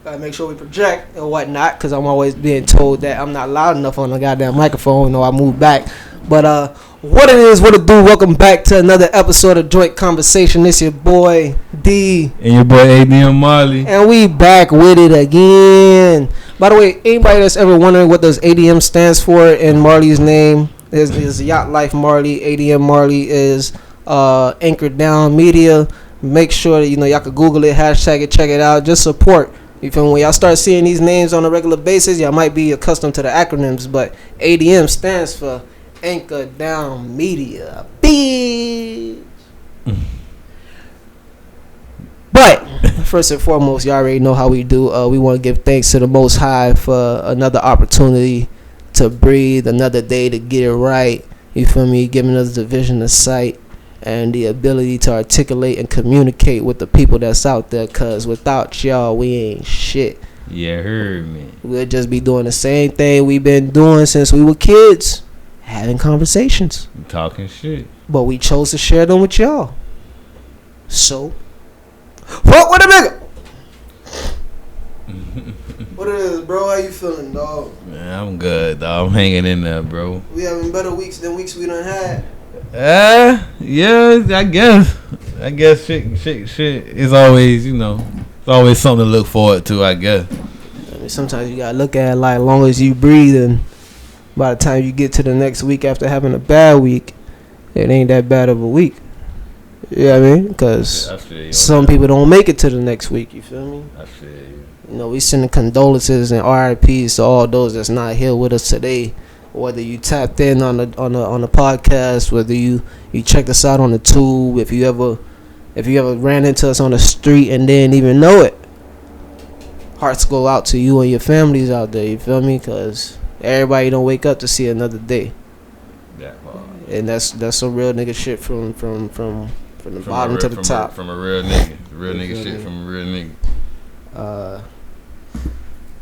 Gotta make sure we project and whatnot, because I'm always being told that I'm not loud enough on the goddamn microphone. No, I move back. But what it is, what it do? Welcome back to another episode of Joint Conversation. It's your boy D and your boy ADM Marley, and we back with it again. By the way, anybody that's ever wondering what does ADM stands for in Marley's name is Yacht Life Marley. ADM Marley is Anchored Down Media. Make sure that y'all can Google it, hashtag it, check it out. Just support. You feel me? When y'all start seeing these names on a regular basis, y'all might be accustomed to the acronyms, but ADM stands for Anchored Down Media. Bitch. But first and foremost, y'all already know how we do. We want to give thanks to the Most High for another opportunity to breathe, another day to get it right. You feel me? Giving us the vision of sight and the ability to articulate and communicate with the people that's out there, because without y'all, we ain't shit. Yeah, heard me. We'll just be doing the same thing we've been doing since we were kids, having conversations. Talking shit. But we chose to share them with y'all. So, fuck with a nigga! What it is, bro? How you feeling, dog? Man, I'm good, dog. I'm hanging in there, bro. We having better weeks than weeks we done had. Yeah, I guess shit is always, it's always something to look forward to, I guess. I mean, sometimes you gotta look at it like, as long as you breathe, and by the time you get to the next week after having a bad week, it ain't that bad of a week. You know what I mean? Because some people don't make it to the next week, you feel me? I feel you. We sending condolences and RIPs to all those that's not here with us today. Whether you tapped in on the podcast, whether you checked us out on the tube, if you ever ran into us on the street and didn't even know it, hearts go out to you and your families out there. You feel me? Because everybody don't wake up to see another day. And that's some real nigga shit from the bottom to the top. From a real nigga shit from a real nigga.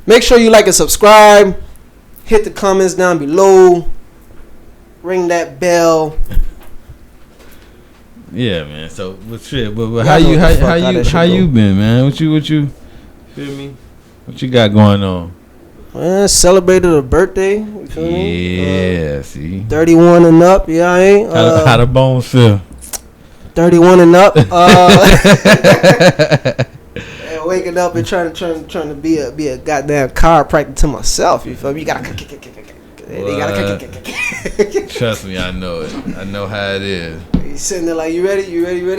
Make sure you like and subscribe. Hit the comments down below. Ring that bell. Yeah, man. So, but how you been, man? What you feel me? What you got going on? Man, celebrated a birthday. You feel me? Yeah, see. 31 and up. Yeah, I ain't. How the bones feel? 31 and up. And waking up and trying to be a goddamn chiropractor to myself. You feel me? You gotta. Trust me, I know it. I know how it is. You sitting there like, you ready?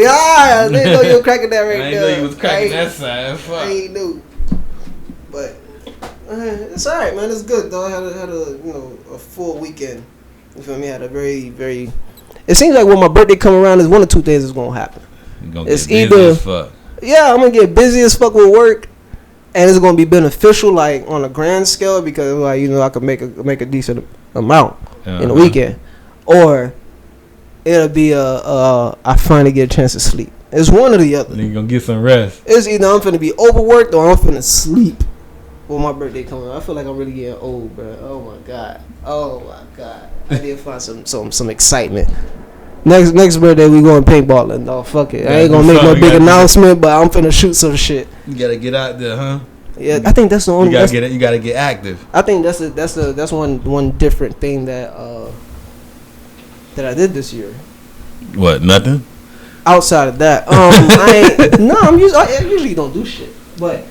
Ah, I didn't know you were cracking that right there. I didn't know you was cracking that side. Fuck. I ain't knew. But it's alright, man. It's good though. I had a a full weekend. You feel me? I had a very, very. It seems like when my birthday come around, there's one or two things that's gonna happen. It's either I'm gonna get busy as fuck with work, and it's gonna be beneficial like on a grand scale, because like I can make a decent amount in the weekend, or it'll be I finally get a chance to sleep. It's one or the other. You gonna get some rest. It's either I'm finna be overworked or I'm finna sleep when my birthday comes around. I feel like I'm really getting old, bro. Oh my god. I need to find some excitement. Next birthday we going paintballing. No, fuck it. I ain't gonna make no big announcement, but I'm finna shoot some shit. You gotta get out there, huh? Yeah, I think that's the only. You gotta get active. I think that's one different thing that I did this year. What? Nothing. Outside of that, I usually don't do shit, but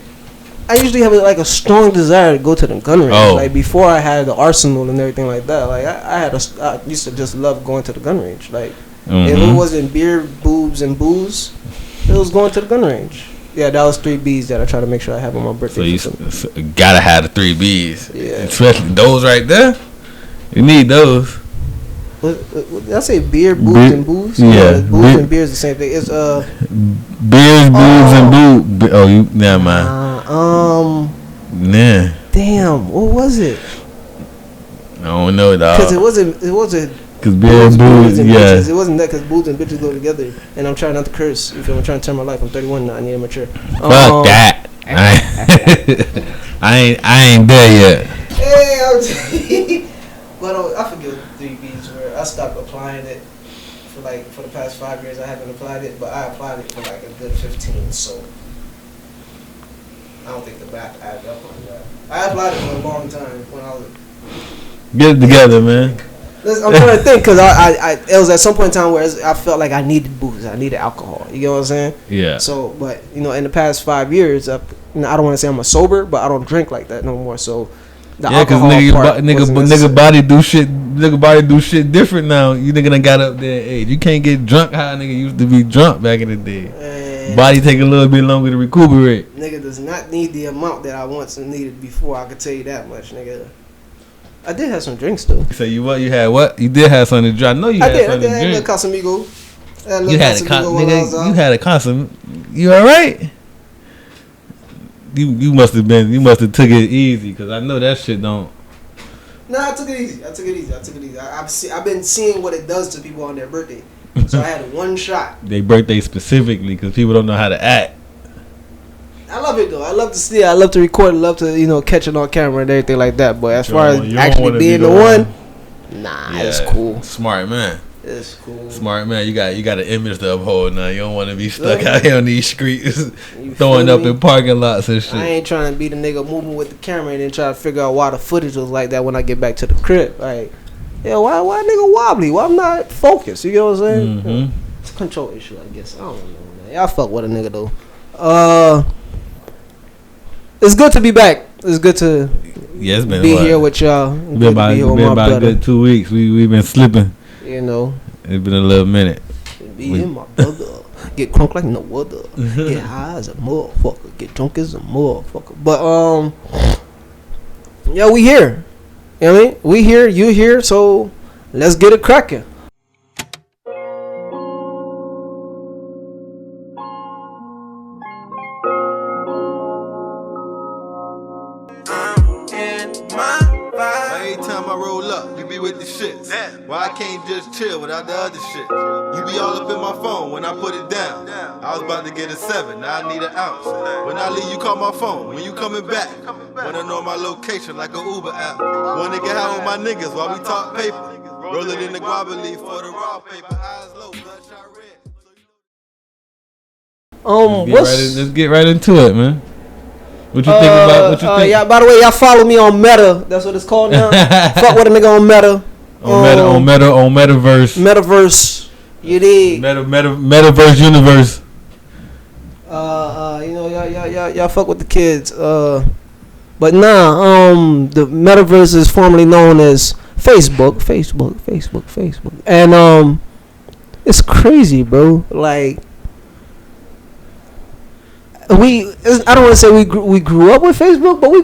I usually have a strong desire to go to the gun range. Like before I had the arsenal and everything like that. Like I used to just love going to the gun range. Like if it wasn't beer, boobs, and booze, it was going to the gun range. Yeah, that was 3 B's that I try to make sure I have on my birthday. So you gotta have the 3 B's. Yeah, especially those right there. You need those. What did I say? Beer, boobs, and booze? Yeah, booze and beer is the same thing. It's beers, boobs, and booze. Oh, you never mind. Nah. Damn, what was it? I don't know, dog. Because it wasn't. Because beer and booze, yeah. Bitches. It wasn't that, because booze and bitches go together. And I'm trying not to curse. You feel me? I'm trying to turn my life. I'm 31 now. I need to mature. Fuck that. I ain't there yet. Hey, but I forget what the 3 B's were. I stopped applying it for the past 5 years. I haven't applied it, but I applied it for like a good 15. So I don't think the back adds up on that. I applied it for a long time when I was. Get it together, man. I'm trying to think because it was at some point in time where I felt like I needed booze, I needed alcohol. You know what I'm saying? Yeah. So, but in the past 5 years, I don't want to say I'm a sober, but I don't drink like that no more. So, nigga body do shit. Nigga body do shit different now. You nigga done got up there in age. You can't get drunk how a nigga used to be drunk back in the day. Body take a little bit longer to recuperate. Nigga does not need the amount that I once needed before. I could tell you that much, nigga. I did have some drinks though. So you had what? You did have something to drink. I know you had something to drink. I did. Casamigo. You had a Casamigo. You had a Casamigo. You all right? You must have took it easy because I know that shit don't. Nah, I took it easy. I've been seeing what it does to people on their birthday. So I had one shot. Their birthday specifically because people don't know how to act. I love it though. I love to see it. I love to record. I love to catch it on camera and everything like that. But as far as actually being the one, it's cool. Smart man. It's cool. Smart man. You got an image to uphold now. You don't want to be stuck out here on these streets throwing up in parking lots and shit. I ain't trying to be the nigga moving with the camera and then try to figure out why the footage was like that when I get back to the crib. Like, why nigga wobbly? Why I'm not focused? You get what I'm saying? Mm-hmm. It's a control issue, I guess. I don't know, man. Y'all fuck with a nigga though. It's good to be back. It's good to it's been be here with y'all. Been about a good 2 weeks. We've been slipping. You know. It's been a little minute. Be here, my brother. Get crunk like no other. Get high as a motherfucker. Get drunk as a motherfucker. But we here. You know what I mean? We here, you here, so let's get it cracking. Why I can't just chill without the other shit? You be all up in my phone when I put it down. I was about to get a 7, now I need an ounce. When I leave, you call my phone. When you coming back, wanna know my location like a Uber app. Wanna get high with my niggas while we talk paper. Roll it in the guava leaf for the raw paper. Eyes low, bloodshot red. Let's get right into it, man. What you think about? What you think? Yeah. By the way, y'all follow me on Meta. That's what it's called now. Fuck with a nigga on Meta. On Metaverse. Metaverse. You dig? Metaverse universe. Y'all fuck with the kids. But the Metaverse is formerly known as Facebook. And it's crazy, bro. Like I don't want to say we grew up with Facebook, but we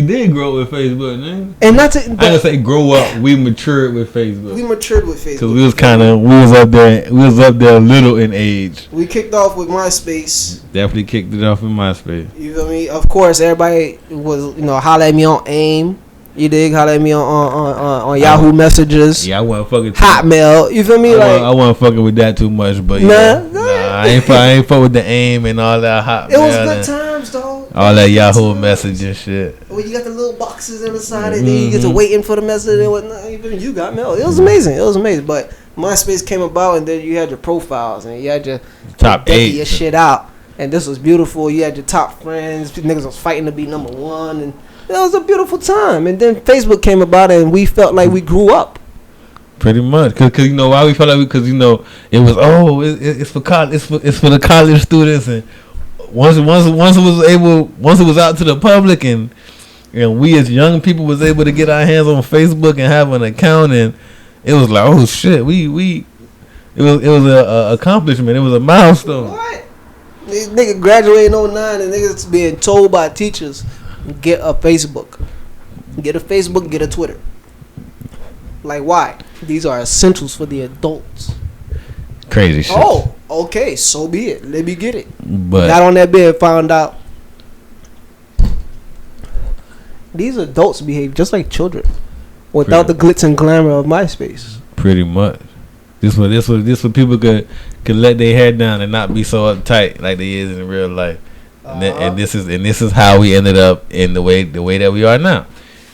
did grow up with Facebook, man. And not to, I didn't say grow up. We matured with Facebook. Because we was up there a little in age. We kicked off with MySpace. Definitely kicked it off with MySpace. You feel me? Of course, everybody was holler at me on AIM. You dig? Holler at me on Yahoo Messages. Yeah, I wasn't fucking Hotmail. You feel me? I wasn't fucking with that too much, but I ain't fuck with the AIM and all that Hotmail. It was good times, dog. All that Yahoo message and shit. Well, you got the little boxes on the side, and then you get to waiting for the message and whatnot. You got mail. It was amazing. But MySpace came about, and then you had your profiles, and you had your top 8 your shit out, and this was beautiful. You had your top friends. Niggas was fighting to be number one, and it was a beautiful time. And then Facebook came about, and we felt like we grew up. Pretty much, cause why we felt like because it was it's for college, it's for the college students, and once it was out to the public, and we as young people was able to get our hands on Facebook and have an account, and it was like, oh shit, it was a accomplishment, it was a milestone. What? These niggas graduating in 09 and niggas being told by teachers, get a Facebook, get a Twitter. Like, why? These are essentials for the adults. Crazy shit. Oh, okay, so be it. Let me get it. But got on that bed, found out these adults behave just like children, without the glitz and glamour of MySpace. Pretty much. This what people could let their hair down and not be so uptight like they is in real life. And this is how we ended up in the way that we are now.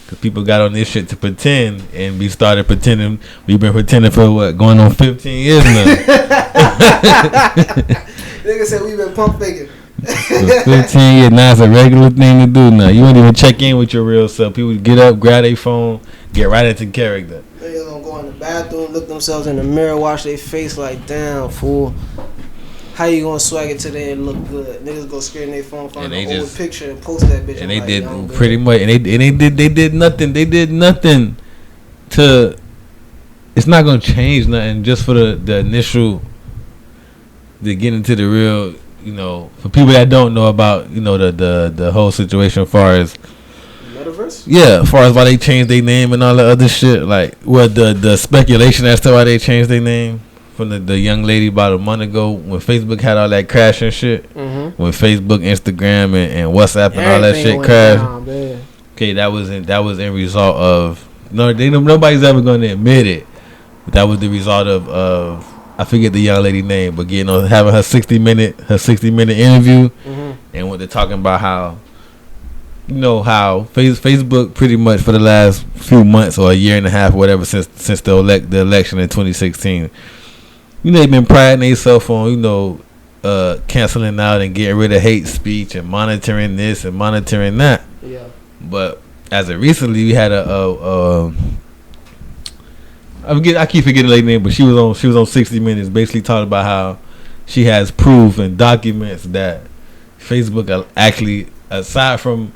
Cause people got on this shit to pretend, and we started pretending. We've been pretending for going on 15 years now. Nigga said we've been pump faking. For 15 years, now it's a regular thing to do now. You don't even check in with your real self. People get up, grab their phone, get right into character. They gonna go in the bathroom, look themselves in the mirror, wash their face like, damn, fool. How you gonna swag it today and look good? Niggas go screen their phone, find an old picture and post that bitch. And they did pretty much, and they did nothing. They did nothing to. It's not gonna change nothing just for the initial. To get into the real, you know, for people that don't know about, you know, the whole situation as far as metaverse. Yeah, as far as why they changed their name and all the other shit, like what the speculation as to why they changed their name. From the young lady about a month ago when Facebook had all that crash and shit. Mm-hmm. When Facebook, Instagram, and WhatsApp and all that shit crashed. Okay, that was in result of nobody's ever going to admit it. But that was the result of I forget the young lady name, but having her 60-minute interview, mm-hmm. and what they're talking about how Facebook pretty much for the last few months or a year and a half or whatever since the election in 2016. They've been priding themselves on, canceling out and getting rid of hate speech and monitoring this and monitoring that. Yeah. But as of recently, we had I keep forgetting the lady's name, but she was on 60 Minutes, basically talking about how she has proof and documents that Facebook actually, aside from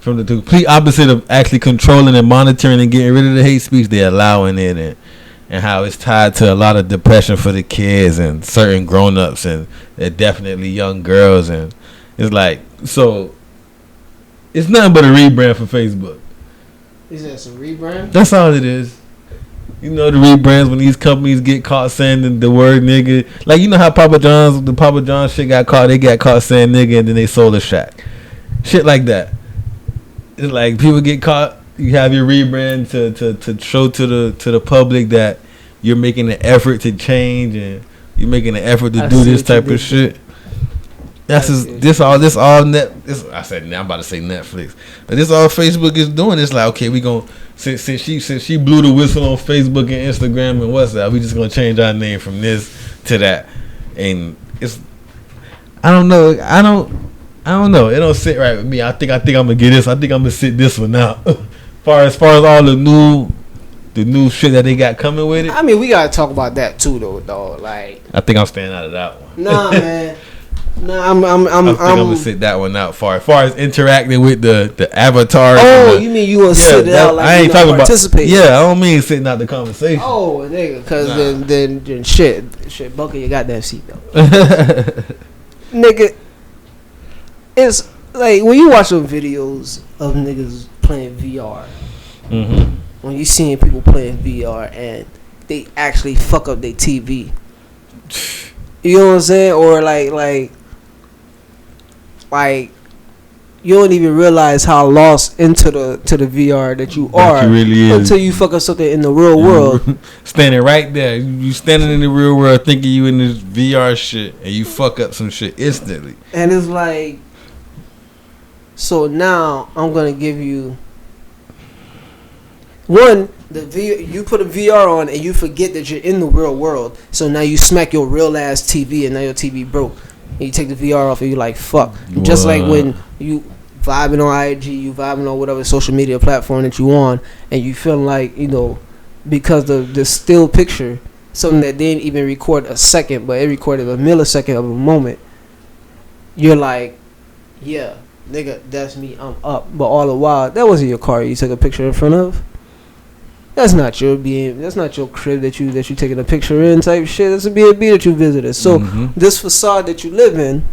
the complete opposite of actually controlling and monitoring and getting rid of the hate speech, they're allowing it and how it's tied to a lot of depression for the kids and certain grown-ups and definitely young girls. And it's like, so it's nothing but a rebrand for Facebook. Is that some rebrand? That's all it is. The rebrands when these companies get caught saying the word nigga. Like, how the Papa John's shit got caught. They got caught saying nigga and then they sold a shack. Shit like that. It's like people get caught. You have your rebrand to show to the public that you're making an effort to change and you're making an effort to do this type of shit. This all net. I said now I'm about to say Netflix, but this all Facebook is doing. It's like, okay, we gonna since she blew the whistle on Facebook and Instagram and WhatsApp, we just gonna change our name from this to that, and it's I don't know. It don't sit right with me. I think I'm gonna get this. I think I'm gonna sit this one out. As far as all the new shit that they got coming with it. I mean, we gotta talk about that too, though. Dog. Like, I think I'm staying out of that one. Nah, man. Nah, I'm gonna sit that one out. As far as interacting with the avatar. Oh, you mean you gonna sit it out? Like, I ain't talking participate. Yeah, I don't mean sitting out the conversation. Oh, nigga, because then shit, buckle your goddamn seatbelt. Nigga, it's like when you watch those videos of niggas playing VR. Mm-hmm. When you seeing people playing VR and they actually fuck up their TV. You know what I'm saying? Or like you don't even realize how lost into the VR that you are until you fuck up something in the real world. Standing right there, you standing in the real world thinking you in this VR shit, and you fuck up some shit instantly. And it's like, so now I'm gonna give you one. You put a VR on and you forget that you're in the real world. So now you smack your real ass TV and now your TV broke. And you take the VR off and you're like, fuck. What? Just like when you vibing on IG, you vibing on whatever social media platform that you on, and you feel like, because the still picture, something that didn't even record a second, but it recorded a millisecond of a moment. You're like, yeah, nigga, that's me, I'm up. But all the while, that wasn't your car you took a picture in front of. That's not your crib that you taking a picture in type shit. That's a B&B that you visited. So this facade that you live in,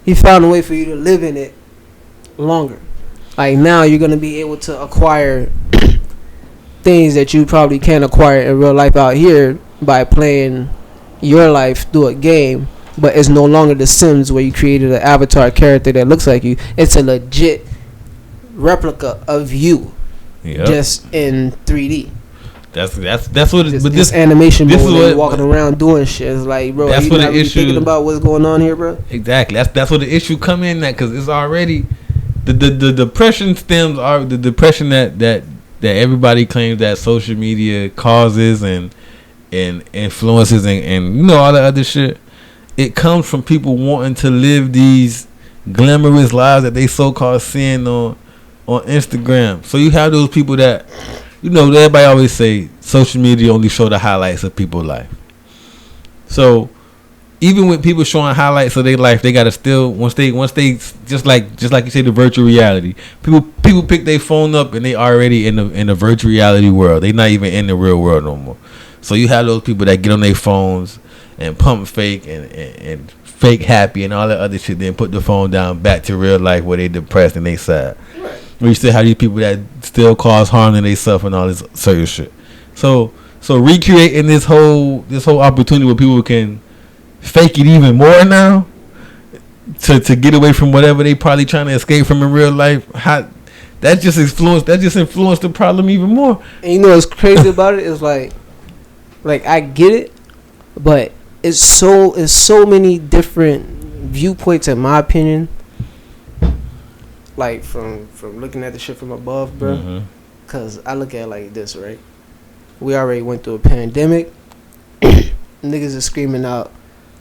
he found a way for you to live in it longer. Like now you're gonna be able to acquire things that you probably can't acquire in real life out here by playing your life through a game. But it's no longer The Sims where you created an avatar character that looks like you. It's a legit replica of you. Yep. Just in 3D. That's what. But this animation mode, is walking around doing shit. It's like, bro, that's what the issue. Thinking about what's going on here, bro. Exactly. That's what the issue come in at, because it's already the depression stems are the depression that everybody claims that social media causes and influences and all the other shit. it comes from people wanting to live these glamorous lives that they so-called seeing on Instagram. So you have those people that, everybody always say social media only show the highlights of people's life. So even with people showing highlights of their life, they gotta still once they just like you say, the virtual reality. People pick their phone up and they already in the virtual reality world. They not even in the real world no more. So you have those people that get on their phones and pump fake and fake happy and all that other shit, then put the phone down back to real life where they depressed and they sad. Right. We still have these people that still cause harm to themselves and all this certain shit. So recreating this whole opportunity where people can fake it even more now to get away from whatever they probably trying to escape from in real life. That just influenced the problem even more. And you know what's crazy about it is like I get it, but it's so many different viewpoints in my opinion. Like from looking at the shit from above, bro. Mm-hmm. Cause I look at it like this, right? We already went through a pandemic. Niggas are screaming out.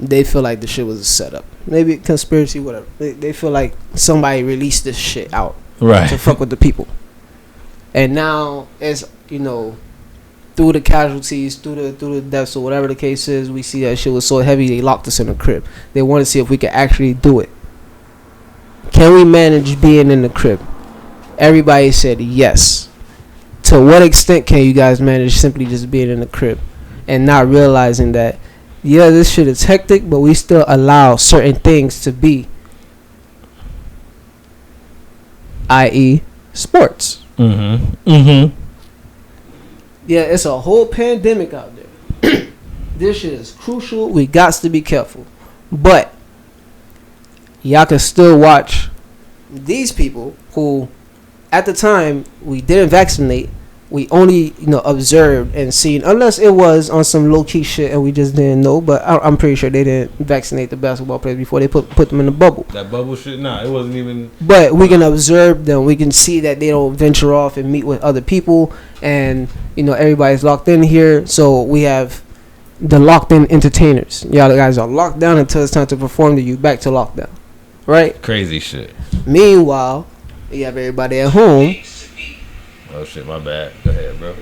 They feel like the shit was a setup. Maybe conspiracy, whatever. They feel like somebody released this shit out, right, to fuck with the people. And now it's, through the casualties, through the deaths or whatever the case is, we see that shit was so heavy they locked us in a crib. They want to see if we can actually do it. Can we manage being in the crib? Everybody said yes. To what extent can you guys manage simply just being in the crib and not realizing that, yeah, this shit is hectic, but we still allow certain things to be, i.e. sports. Mm-hmm. Mm-hmm. Yeah, it's a whole pandemic out there. This shit is crucial. We got to be careful. But y'all can still watch these people who, at the time, we didn't vaccinate. We only, observed and seen, unless it was on some low-key shit and we just didn't know. But I'm pretty sure they didn't vaccinate the basketball players before they put them in the bubble. That bubble shit? Nah, it wasn't even... But we can observe them. We can see that they don't venture off and meet with other people. And, everybody's locked in here. So we have the locked-in entertainers. Y'all guys are locked down until it's time to perform to you. Back to lockdown. Right? Crazy shit. Meanwhile, you have everybody at home. Oh shit, my bad. Go ahead, bro.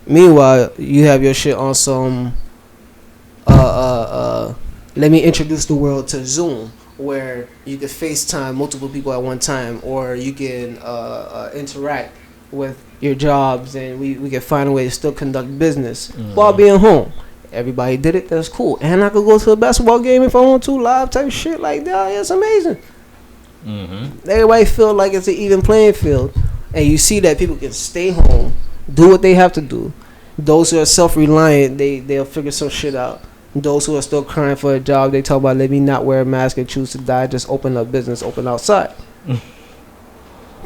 Meanwhile, you have your shit on some let me introduce the world to Zoom, where you can FaceTime multiple people at one time, or you can interact with your jobs, and we can find a way to still conduct business while being home. Everybody did it. That's cool. And I could go to a basketball game if I want to, live type shit like that. It's amazing. Mm-hmm. Everybody feel like it's an even playing field, and you see that people can stay home, do what they have to do. Those who are self-reliant, they'll figure some shit out. Those who are still crying for a job, they talk about, let me not wear a mask and choose to die, just open up business, open outside.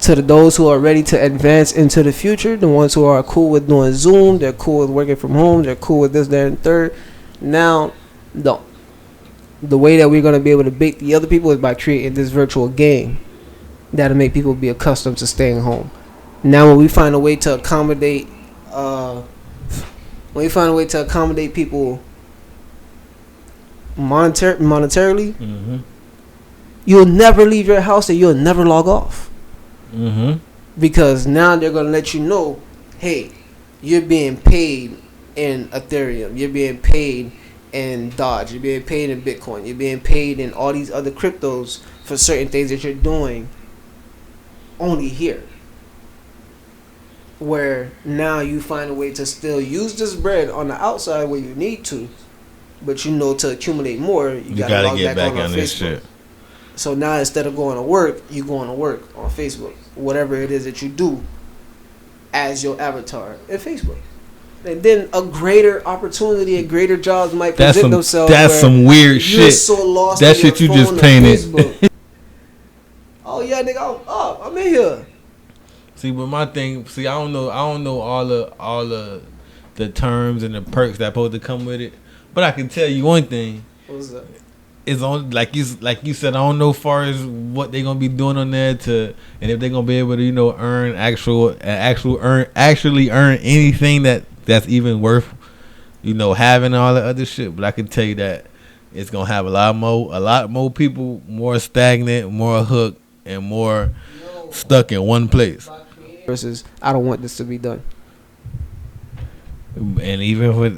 To those who are ready to advance into the future, the ones who are cool with doing Zoom, they're cool with working from home, they're cool with this, that, and third. Now, the way that we're going to be able to bait the other people is by creating this virtual game that'll make people be accustomed to staying home. Now, when we find a way to accommodate people monetarily, you'll never leave your house and you'll never log off. Because now they're going to let you know, hey, you're being paid in Ethereum, you're being paid in Dodge, you're being paid in Bitcoin, you're being paid in all these other cryptos for certain things that you're doing only here. Where now you find a way to still use this bread on the outside where you need to, but to accumulate more, you gotta log get back on Facebook. This shit. So now instead of going to work, you going to work on Facebook, whatever it is that you do as your avatar in Facebook. And then a greater opportunity and greter jobs might present themselves. That's some weird shit. So lost that shit you just painted. Oh yeah, nigga, I'm up. I'm in here. See, but my thing, I don't know all the terms and the perks that supposed to come with it. But I can tell you one thing. What's that? It's on like you said. I don't know as far as what they're gonna be doing on there and if they're gonna be able to actually earn anything that's even worth having all the other shit. But I can tell you that it's gonna have a lot more people, more stagnant, more hooked, and more stuck in one place. Versus, I don't want this to be done. And even with,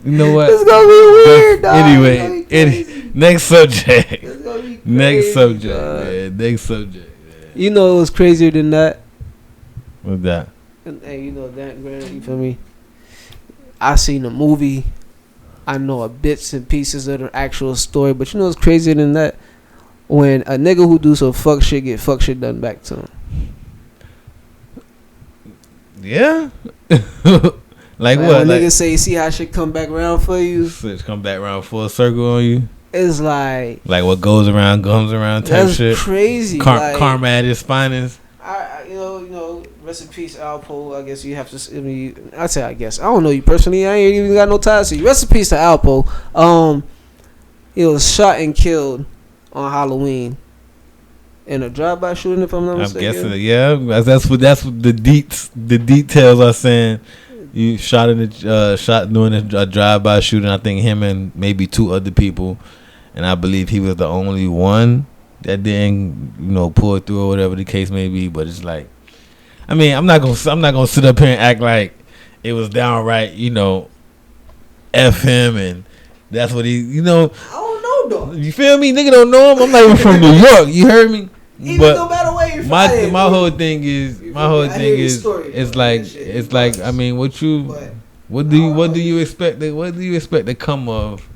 you know what? It's gonna be weird, dog. Anyway, next subject. It's gonna be crazy, Next subject. dog. Yeah, next subject. Yeah. You know it was crazier than that. What's that? And you know that, granted, you feel me? I seen the movie. I know bits and pieces of the actual story, but you know what's crazier than that? When a nigga who do some fuck shit get fuck shit done back to him. Yeah. Like what? When Like, niggas say, see how shit come back around for you? switch come back around full circle on you. It's like What goes around comes around type that's shit. crazy. Karma at its finest. You know, rest in peace, Alpo. I guess you have to. I say, I guess. I don't know you personally. I ain't even got no ties to you. Rest in peace to Alpo. He was shot and killed on Halloween in a drive-by shooting, if I'm not mistaken. I'm guessing, yeah. That's what the details are saying. You shot doing a drive-by shooting. I think him and maybe 2 other people, and I believe he was the only one that didn't, pull through or whatever the case may be. But it's like, I mean, I'm not gonna sit up here and act like it was downright, F him and that's what he, I don't know though. You feel me? Nigga don't know him. I'm not even from New York. You heard me? Even but no matter where you're from. my whole thing is it's like I mean what do you expect to come of?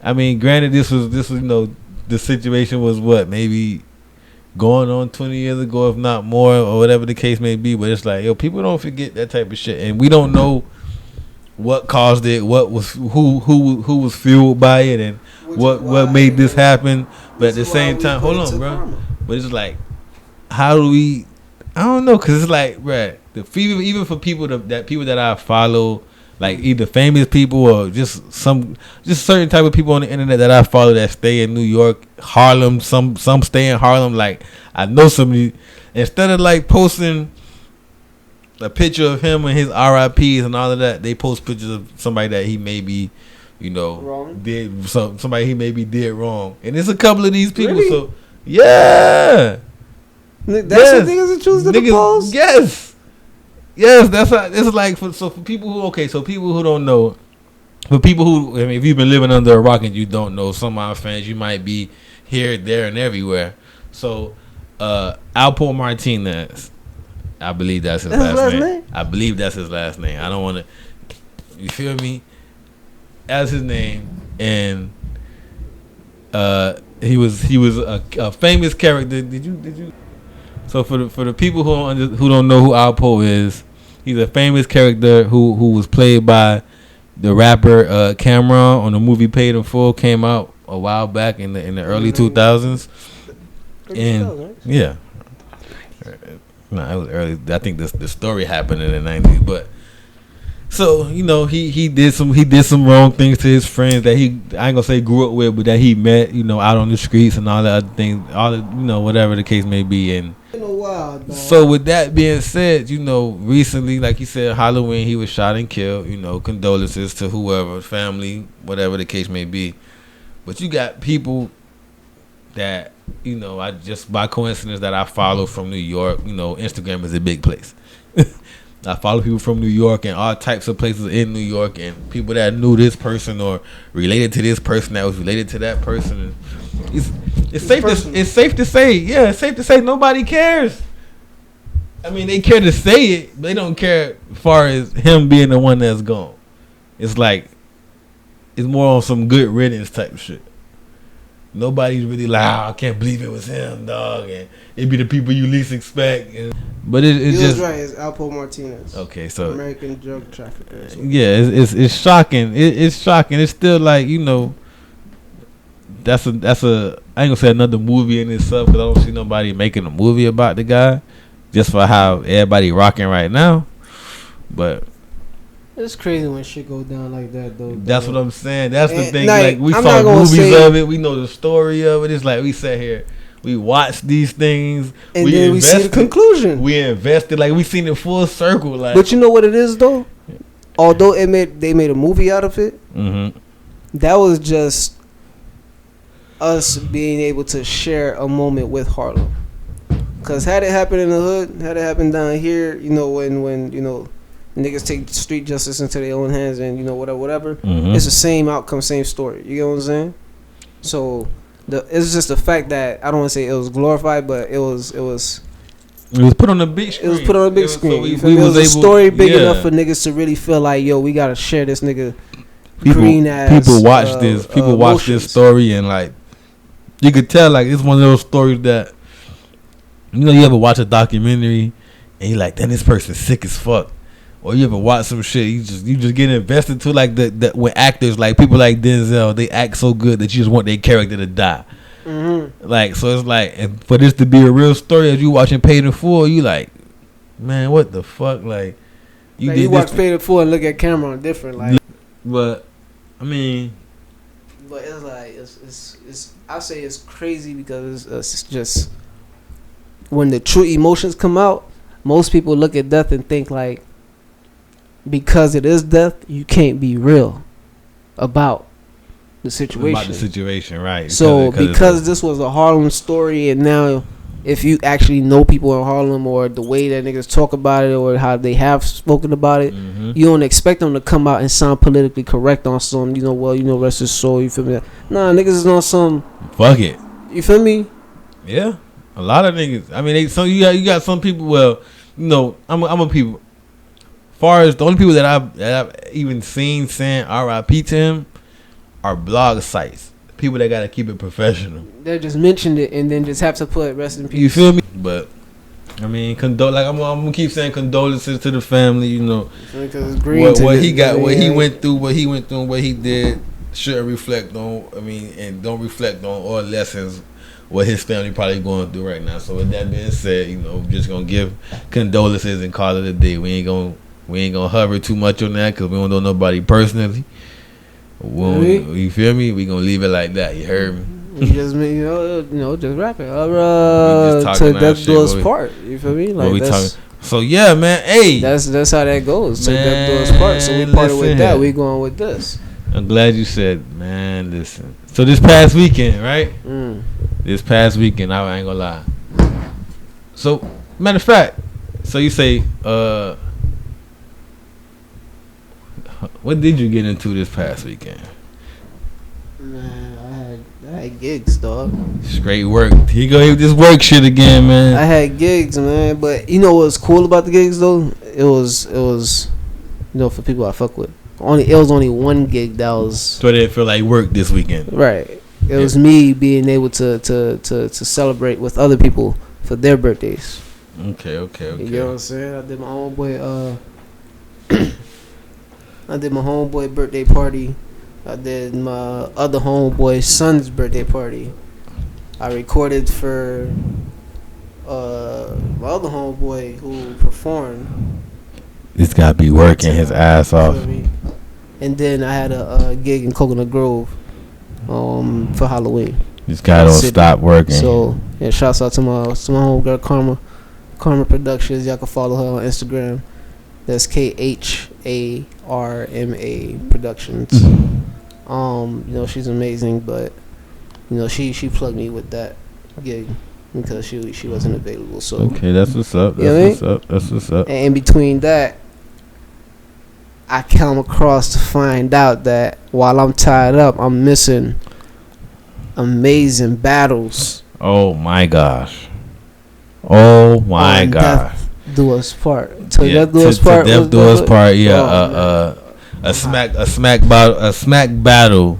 I mean, granted this was the situation was what, maybe going on 20 years ago, if not more, or whatever the case may be. But it's like, people don't forget that type of shit, and we don't know what caused it, what was who was fueled by it, and what made this happen. But at the same time, hold on, bro. But it's like, how do we? I don't know, cause it's like, bruh, even for people that I follow, like either famous people or just certain type of people on the internet that I follow that stay in New York, Harlem. Some stay in Harlem. Like, I know somebody, instead of like posting a picture of him and his RIPs and all of that, they post pictures of somebody that he maybe, wrong. did somebody he maybe did wrong, and it's a couple of these people. Really? So yeah, That's what niggas that choose to post. Yes, that's how it's like. For people who don't know, for people who, I mean, if you've been living under a rock and you don't know, some of our fans, you might be here, there, and everywhere. So, ALPO Martinez, I believe that's his last name. I believe that's his last name. I don't want to, you feel me? As his name, and he was a famous character. Did you? So for the people who don't know who Alpo is, he's a famous character who was played by the rapper Cameron on the movie Paid in Full. Came out a while back in the early 2000s, and yeah, no, it was early. I think the story happened in the 90s, but. So, he did some wrong things to his friends that I ain't gonna say grew up with, but that he met, out on the streets and all the other things, whatever the case may be. And so with that being said, recently, like you said, Halloween, he was shot and killed, condolences to whoever, family, whatever the case may be. But you got people that, I just by coincidence that I follow from New York. Instagram is a big place. I follow people from New York and all types of places in New York, and people that knew this person or related to this person that was related to that person. It's safe to say nobody cares. I mean, they care to say it, but they don't care as far as him being the one that's gone. It's like, it's more on some good riddance type of shit. Nobody's really like, I can't believe it was him, dog, and it be the people you least expect. But it's just right. It's ALPO Martinez. Okay, so American drug trafficker. Yeah, it's shocking. It's shocking. It's still like, that's a I ain't gonna say another movie in itself, because I don't see nobody making a movie about the guy just for how everybody rocking right now. But it's crazy when shit go down like that, though. That's what I'm saying. That's the thing. Like we saw movies of it. We know the story of it. It's like we sat here, we watched these things, and then we see the conclusion. We invested, like we seen it full circle. Like, but you know what it is, though? although they made a movie out of it, that was just us being able to share a moment with Harlem. Cause had it happened in the hood, had it happened down here, you know, when you know niggas take street justice into their own hands and you know whatever, it's the same outcome, same story. You get what I'm saying? So it's just the fact that I don't want to say it was glorified, but it was put on the big screen. It was put on the big screen. So it was a story big enough for niggas to really feel like, yo, we gotta share this nigga. People watch this. People watch this story and like you could tell like it's one of those stories that you know you ever watch a documentary and you're like, damn, this person's sick as fuck. Or you ever watch some shit, you just get invested to like the with actors like people like Denzel, they act so good that you just want their character to die. Like so, it's like and for this to be a real story, as you watching Paid in Full, you like, man, what the fuck, like you watch Paid in Full and look at Cameron different, like. But I mean, but it's like it's I say it's crazy because it's just when the true emotions come out, most people look at death and think like, because it is death, you can't be real about the situation. About the situation, right? So because this was a Harlem story, and now if you actually know people in Harlem or the way that niggas talk about it or how they have spoken about it, you don't expect them to come out and sound politically correct on some, you know, rest his soul. You feel me? Nah, niggas is on some. Fuck it. You feel me? Yeah, a lot of niggas. I mean, you got some people. Well, you know, I'm a people. Far as the only people that I've even seen saying R.I.P. to him are blog sites. People that gotta keep it professional. They just mentioned it and then just have to put rest in peace. You feel me? But I mean, I'm gonna keep saying condolences to the family. You know, what he got, what he went through, and what he did shouldn't reflect on. I mean, and don't reflect on all lessons what his family probably going through right now. So with that being said, you know, we're just gonna give condolences and call it a day. We ain't gonna hover too much on that because we don't know nobody personally. You feel me? We gonna leave it like that. You heard me? You just just rap it. To death do us part. You feel me? Like that's, so yeah, man. Hey, that's how that goes. To death do us part. So we parted with that. We going with this. I'm glad you said, man. Listen. So this past weekend, right? This past weekend, I ain't gonna lie. So matter of fact, so you say, what did you get into this past weekend? Man, I had gigs, dog. Straight work. Here you go with this work shit again, man. I had gigs, man. But you know what's cool about the gigs though? It was you know, for people I fuck with. It was only one gig that was. So they didn't feel like work this weekend. Right. It was me being able to celebrate with other people for their birthdays. Okay. You know what I'm saying? I did my homeboy birthday party. I did my other homeboy's son's birthday party. I recorded for my other homeboy who performed. This guy be working his ass off. And then I had a gig in Coconut Grove for Halloween. This guy don't stop working. So yeah, shouts out to my homegirl Karma Productions. Y'all can follow her on Instagram. That's KHARMA Productions. You know, she's amazing, but you know, she plugged me with that gig because she wasn't available. So okay, that's what's up. That's what's up. And in between that, I come across to find out that while I'm tied up, I'm missing amazing battles. Oh my gosh. Oh my gosh. Death Do Us Part. Death Do Us Part. Yeah. A smack battle.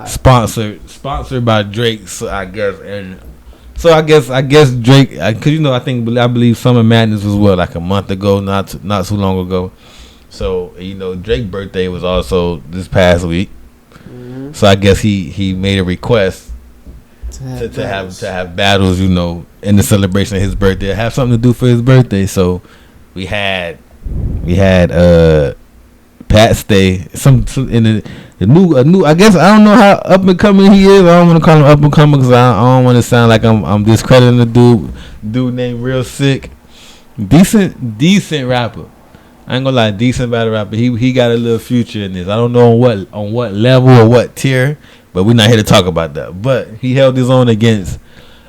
Sponsored by Drake. So I guess Drake. Cause you know I believe Summer Madness was like a month ago, not too long ago. So you know Drake's birthday was also this past week. So I guess he made a request to have battles, you know, in the celebration of his birthday, have something to do for his birthday. So we had Pat Stay, some in the new. I guess I don't know how up and coming he is. I don't want to call him up and coming because I don't want to sound like I'm discrediting the dude named Real Sick. Decent rapper. I ain't gonna lie, decent battle rapper. He got a little future in this. I don't know on what level or what tier, but we're not here to talk about that. But he held his own against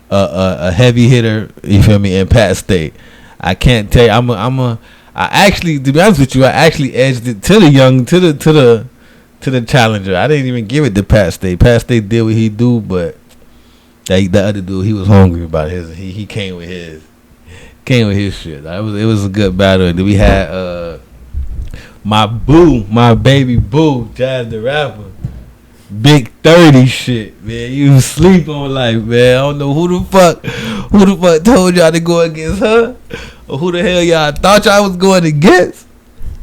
a heavy hitter. You feel me? In Pat State, I can't tell you. I actually, to be honest with you, I actually edged it to the challenger. I didn't even give it to Pat State. Pat State did what he do, but the other dude, he was hungry about his. He came with his. Came with his shit. It was a good battle. And then we had my baby boo, Jazz the Rapper. Big 30 shit, man. You sleep on life, man. I don't know who the fuck told y'all to go against her, or who the hell y'all thought y'all was going against.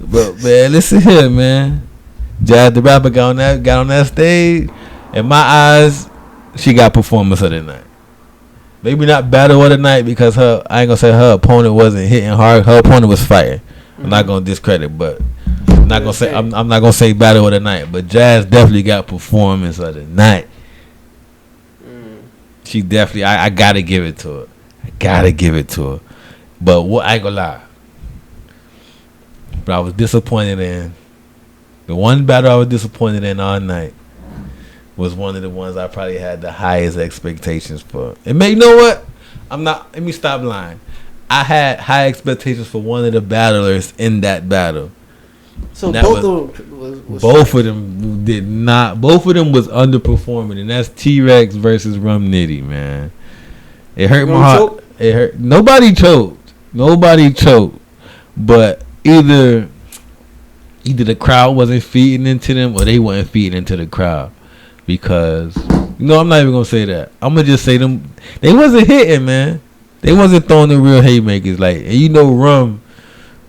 But man, listen here, man. Jazz the Rapper got on that stage. In my eyes, she got performance of the night. Maybe not battle of the night because I ain't gonna say her opponent wasn't hitting hard. Her opponent was fighting. I'm not gonna discredit, but I'm not gonna say battle of the night. But Jazz definitely got performance of the night. She definitely. I gotta give it to her. But what, I ain't gonna lie. But I was disappointed in the one battle I was disappointed in all night. Was one of the ones I probably had the highest expectations for. And you know what? Let me stop lying. I had high expectations for one of the battlers in that battle. So both of them did not. Both of them was underperforming, and that's T-Rex versus Rum Nitty, man. It hurt my heart. It hurt. Nobody choked, but either the crowd wasn't feeding into them, or they weren't feeding into the crowd. Because, I'm not even going to say that. I'm going to just say they wasn't hitting, man. They wasn't throwing the real haymakers. Like, and Rum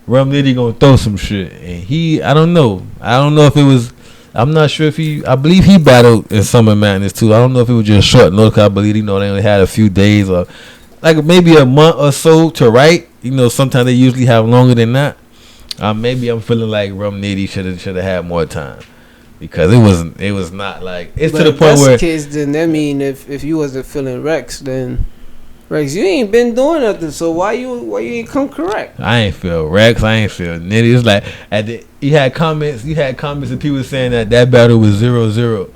Nitty going to throw some shit. And I don't know. I don't know if it was, I'm not sure if I believe he battled in Summer Madness too. I don't know if it was just short notice. I believe, they only had a few days or like maybe a month or so to write. Sometimes they usually have longer than that. Maybe I'm feeling like Rum Nitty should have had more time. Because it was not like it's but to the point where kids. Then that mean if you wasn't feeling Rex, then Rex, you ain't been doing nothing. So why you ain't come correct? I ain't feel Rex. I ain't feel Nitty. It's like you had comments and people saying that battle was 0-0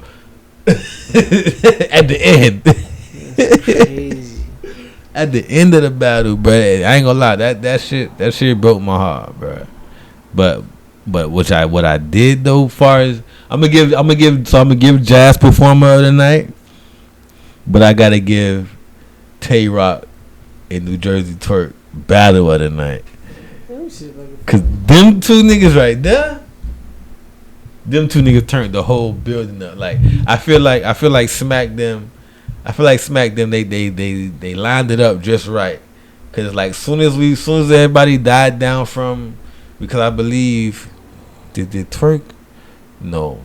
at the end. That's crazy. At the end of the battle, bro. I ain't gonna lie. That shit broke my heart, bro. But what I did though, far as I'm gonna give Jazz performer of the night, but I gotta give Tay Rock and New Jersey Twerk battle of the night. Cause them two niggas right there, them two niggas turned the whole building up. Like I feel like Smack them. They lined it up just right. Cause like soon as everybody died down from, because I believe did Twerk. No,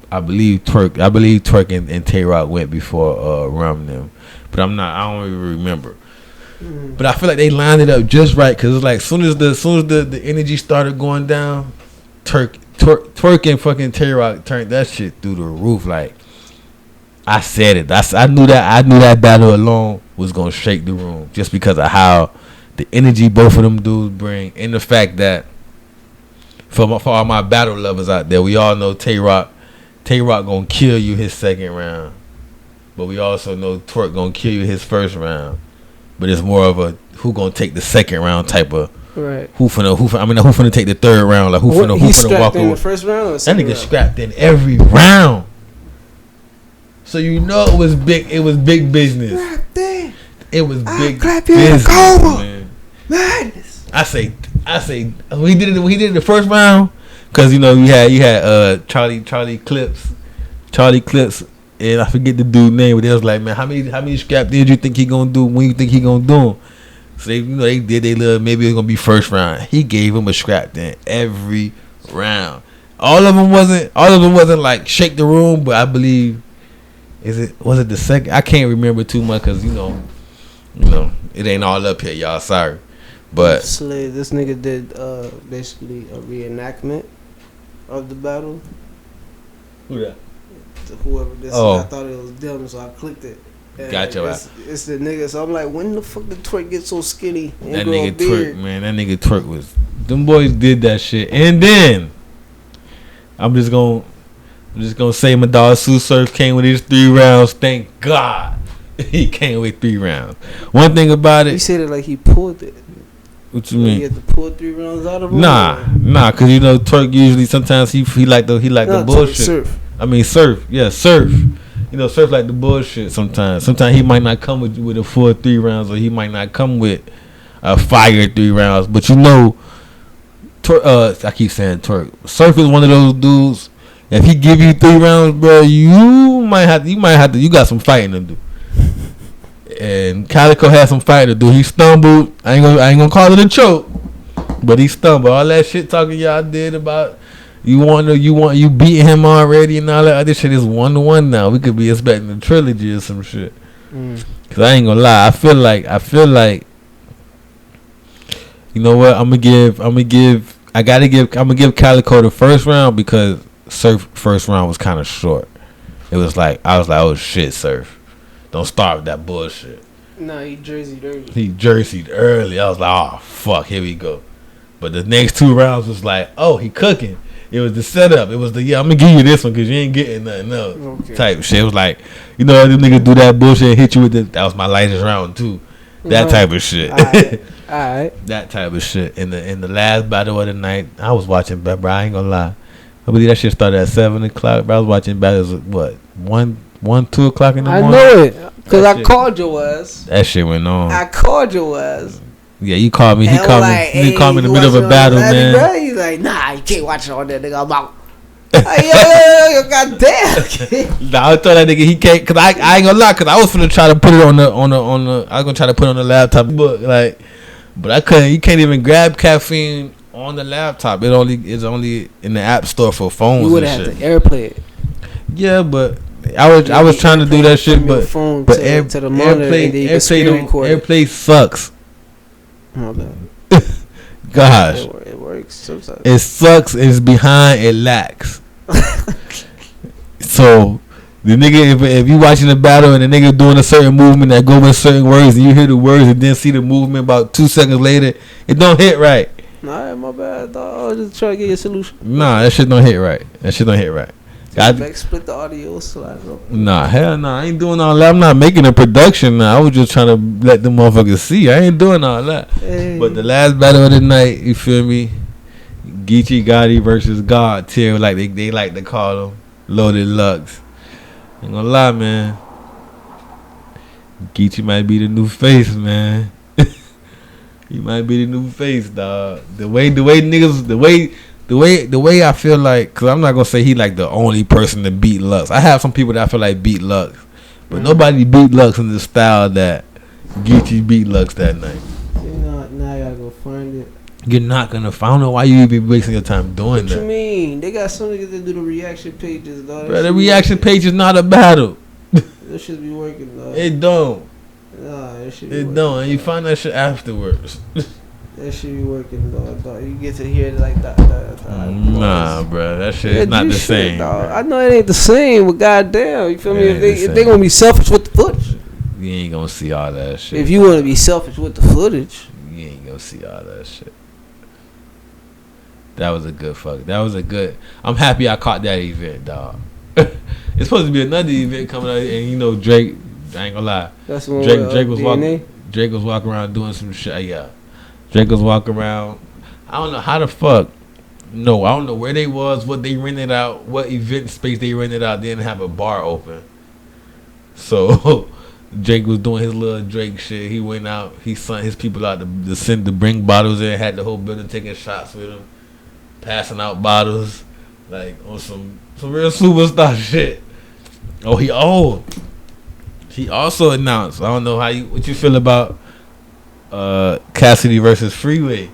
I believe Twerk and Tay Rock went before Rum them, but I don't even remember. But I feel like they lined it up just right because it's like soon as the energy started going down, Twerk and fucking Tay Rock turned that shit through the roof. Like I said it, I knew that battle alone was gonna shake the room just because of how the energy both of them dudes bring, and the fact that. For all my battle lovers out there, we all know Tay Rock gonna kill you his second round, but we also know Twerk gonna kill you his first round. But it's more of a who gonna take the second round type of right. Who finna take the third round? Like who finna walk in the first round? Or that nigga round? scrapped in every round. So it was big. It was big business. It was big business, man. Madness. I say he did it the first round because you had Charlie Clips, and I forget the dude's name, but they was like, man, how many scrap did you think he gonna do? When you think he gonna do them? So they did they little, maybe it was gonna be first round. He gave him a scrap in every round. All of them wasn't like shake the room, but I believe was it the second? I can't remember too much because it ain't all up here, y'all. Sorry. But this nigga did basically a reenactment of the battle. Who that? Whoever this is, I thought it was them, so I clicked it. Gotcha. It's the nigga. So I'm like, when the fuck did Twerk get so skinny? That nigga Twerk, man. That nigga Twerk was Them boys did that shit. And then I'm just gonna say my dog Sue Surf came with his 3 rounds. Thank God he came with 3 rounds. One thing about it, he said it like he pulled it. What you mean? He had to pull 3 rounds out of him. Nah, cause you know Turk usually sometimes he like the bullshit. Surf. I mean Surf, yeah, Surf. You know Surf like the bullshit sometimes. Sometimes he might not come with a full 3 rounds, or he might not come with a fire 3 rounds. But you know, I keep saying Turk. Surf is one of those dudes. If he give you 3 rounds, bro, you might have to. You got some fighting to do. And Calico had some fight to do. He stumbled. I ain't gonna call it a choke, but he stumbled. All that shit talking y'all did about you beating him already and all that other shit is 1-1 now. We could be expecting a trilogy or some shit. Cause I ain't gonna lie. I feel like you know what? I'm gonna give Calico the first round because Surf first round was kind of short. It was like I was like, oh shit, Surf. Don't start with that bullshit. Nah, he jerseyed early. I was like, oh, fuck, here we go. But the next 2 rounds was like, oh, he cooking. It was the setup. It was I'm going to give you this one because you ain't getting nothing else type shit. It was like, you know, them niggas do that bullshit and hit you with it. That was my lightest round, too. That type of shit. All right. That type of shit. In the last battle of the night, I was watching, bro, I ain't going to lie. I believe that shit started at 7 o'clock, bro. I was watching battles at, 2 o'clock in the morning. I know it, because I called your ass. That shit went on. I called your ass. Yeah, you called me. He called me in the middle of a battle, man. Bro? He's like, nah, you can't watch it on that nigga. I'm out. Yo, goddamn. Nah, I told that nigga he can't, cause I ain't gonna lie, cause I was finna try to put it on the I was gonna try to put it on the laptop, but I couldn't. You can't even grab caffeine on the laptop. It's only in the app store for phones. You would have had to AirPlay it. Yeah, but I was trying to do that shit, but AirPlay sucks. Oh, man. Gosh, it works sometimes. It sucks. It's behind. It lacks. So the nigga, if you watching the battle and the nigga doing a certain movement that go with certain words, and you hear the words and then see the movement about 2 seconds later, it don't hit right. Nah, my bad, dog. I was just trying to get you a solution. Nah, that shit don't hit right. Split the audio slide up. Nah, hell nah. I ain't doing all that. I'm not making a production now. I was just trying to let them motherfuckers see. I ain't doing all that. Hey. But the last battle of the night, you feel me? Geechee Gotti versus God tier, like they like to call them, Loaded Lux. Ain't gonna lie, man. Geechee might be the new face, man. He might be the new face, dog. The way I feel like, cause I'm not gonna say he like the only person to beat Lux. I have some people that I feel like beat Lux, but nobody beat Lux in the style that Geechee beat Lux that night. Now I gotta go find it. You're not gonna find. I don't know why you even wasting your time doing that. What you mean? They got some niggas that do the reaction pages, dog. Bro, the reaction page is not a battle. That should be working, dog. It don't. Nah, it should be It working, don't, and you find that shit afterwards. That shit be working, dog. You get to hear it like that. Nah, bro, that shit is not the same. Dog. I know it ain't the same, but goddamn, you feel me? If they gonna be selfish with the footage, you ain't gonna see all that shit. If you wanna be selfish with the footage, you ain't gonna see all that shit. That was a good fuck. That was a good. I'm happy I caught that event, dog. It's supposed to be another event coming out, and you know Drake. I ain't gonna lie. That's one Drake was walking. Drake was walking around doing some shit. Yeah, Drake was walking around. I don't know how the fuck. No, I don't know where they was, what they rented out, what event space they rented out. They didn't have a bar open. So Drake was doing his little Drake shit. He went out. He sent his people out to bring bottles in. Had the whole building taking shots with him, passing out bottles, like on some real superstar shit. He also announced. I don't know what you feel about Cassidy versus Freeway.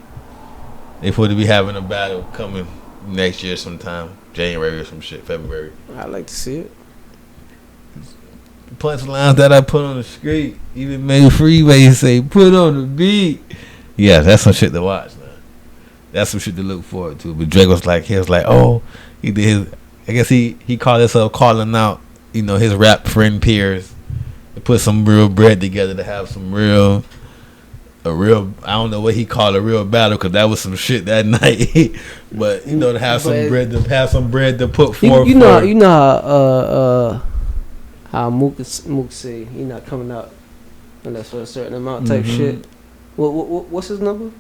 They supposed to be having a battle coming next year sometime, January or some shit, February. I'd like to see it. Punchlines that I put on the screen even made Freeway say, "Put on the beat." Yeah, that's some shit to watch, man. That's some shit to look forward to. But Drake was like, oh, he did his. I guess he called himself calling out, his rap friend peers to put some real bread together to have some real I don't know what he called a real battle because that was some shit that night. But you know, to have some bread to put forth. You know how Mook say he not coming out unless for a certain amount type shit. What's his number?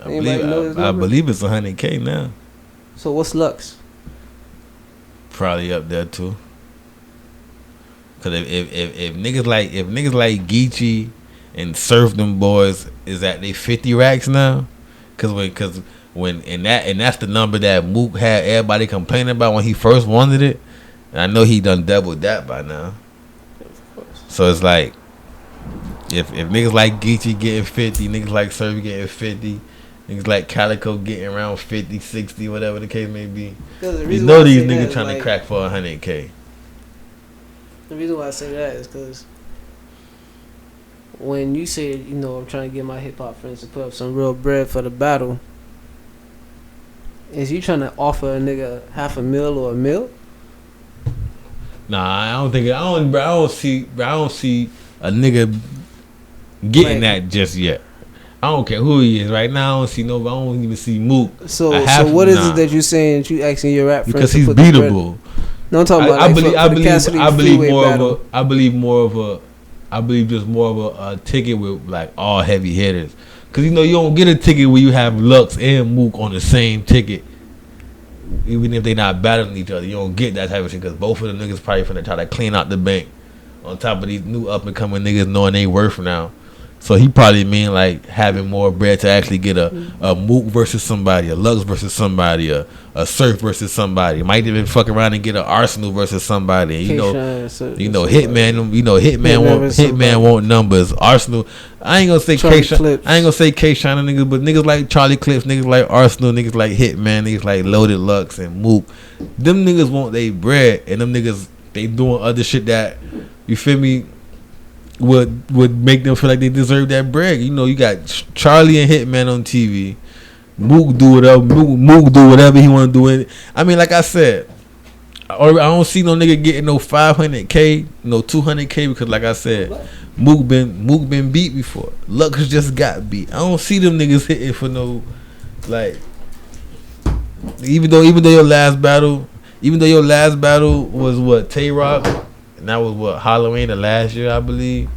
I believe it's 100K now. So what's Lux? Probably up there too. Cause if niggas like Geechee and Surf them boys is at they 50 racks now, cause when that's the number that Mook had everybody complaining about when he first wanted it, and I know he done doubled that by now. Of course. So it's like if niggas like Geechee getting 50, niggas like Surf getting 50, niggas like Calico getting around 50, 60, whatever the case may be, you know these niggas trying to crack for 100K. The reason why I say that is because when you say, you know, I'm trying to get my hip hop friends to put up some real bread for the battle, is you trying to offer a nigga $500,000 or $1 million? Nah, I don't see a nigga getting that just yet. I don't care who he is right now. I don't see nobody. I don't even see Mook. So what is it that you're saying that you asking your rap friends because to he's put beatable. No, I'm talking about. I believe just more of a ticket with like all heavy hitters. Cause you know you don't get a ticket where you have Lux and Mook on the same ticket, even if they not battling each other. You don't get that type of shit because both of the niggas probably finna try to clean out the bank. On top of these new up and coming niggas knowing they worth now. So he probably mean like having more bread to actually get a Mook versus somebody, a Lux versus somebody, a Surf versus somebody. Might even fuck around and get an Arsenal versus somebody. You know Hitman want numbers. Arsenal. I ain't gonna say K-Shine. I ain't gonna say K-Shine niggas, but niggas like Charlie Clips, niggas like Arsenal, niggas like Hitman, niggas like Loaded Lux and Mook. Them niggas want they bread, and them niggas they doing other shit that, you feel me, would make them feel like they deserve that bread. You know, you got Charlie and Hitman on TV. Mook do whatever he want to do. I mean, like I said, I don't see no nigga getting no 500K, no 200K because, like I said, Mook been beat before. Lux just got beat. I don't see them niggas hitting for no, like, even though your last battle was what, Tay Rock. And that was what, Halloween of last year, I believe.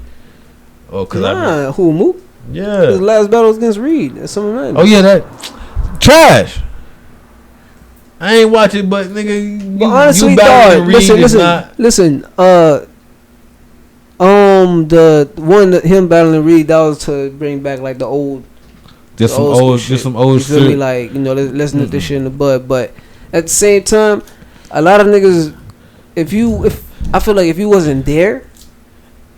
Who, Mook? Yeah. His last battle was against Reed. That's something. Oh yeah, that trash. I ain't watch it, but nigga, honestly, dog. Listen. The one that him battling Reed, that was to bring back like the old. Just some old shit. You feel me? Like, you know, let's nip this shit in the bud. But at the same time, a lot of niggas, if I feel like if you wasn't there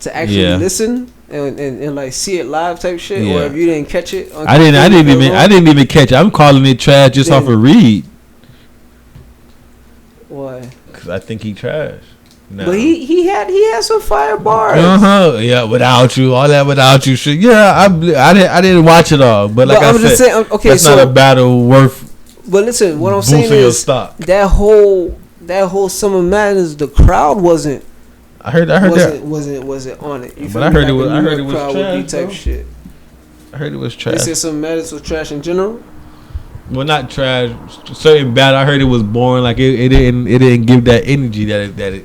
to actually listen and like see it live type shit, or if you didn't catch it, I didn't even catch it. I'm calling it trash just off of Reed. Why? Because I think he trash. No. But he had some fire bars. Yeah, without you shit. Yeah, I didn't watch it all, but like I said, just saying, okay, that's not a battle worth. But listen, what I'm saying is that whole Summer Madness, the crowd wasn't. I heard that wasn't on it. But I heard it was trash. Type shit. I heard it was trash. They said Summer Madness was trash in general. Well, not trash. Certain battle, I heard it was boring. Like it didn't give that energy that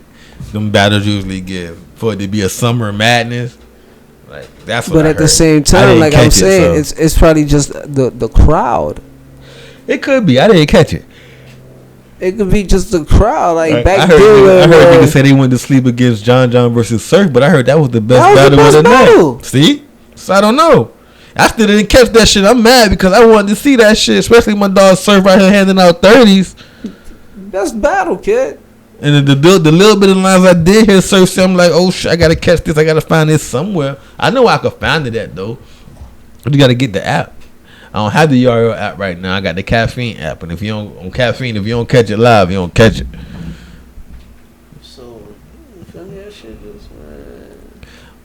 them battles usually give for it to be a Summer Madness. Like that's what. But at the same time, like I'm saying, it's probably just the crowd. It could be. I didn't catch it. It could be just the crowd. Like back I heard niggas say they went to sleep against John versus Surf, but I heard that was the best battle of the night. See? So I don't know. I still didn't catch that shit. I'm mad because I wanted to see that shit, especially my dog Surf right here handing out 30s. Best battle, kid. And the little bit of lines I did hear Surf say, I'm like, oh shit, I gotta catch this. I gotta find this somewhere. I know I could find it at though. But you gotta get the app. I don't have the URL app right now. I got the Caffeine app, and if you don't catch it live, you don't catch it. So, that shit just, man.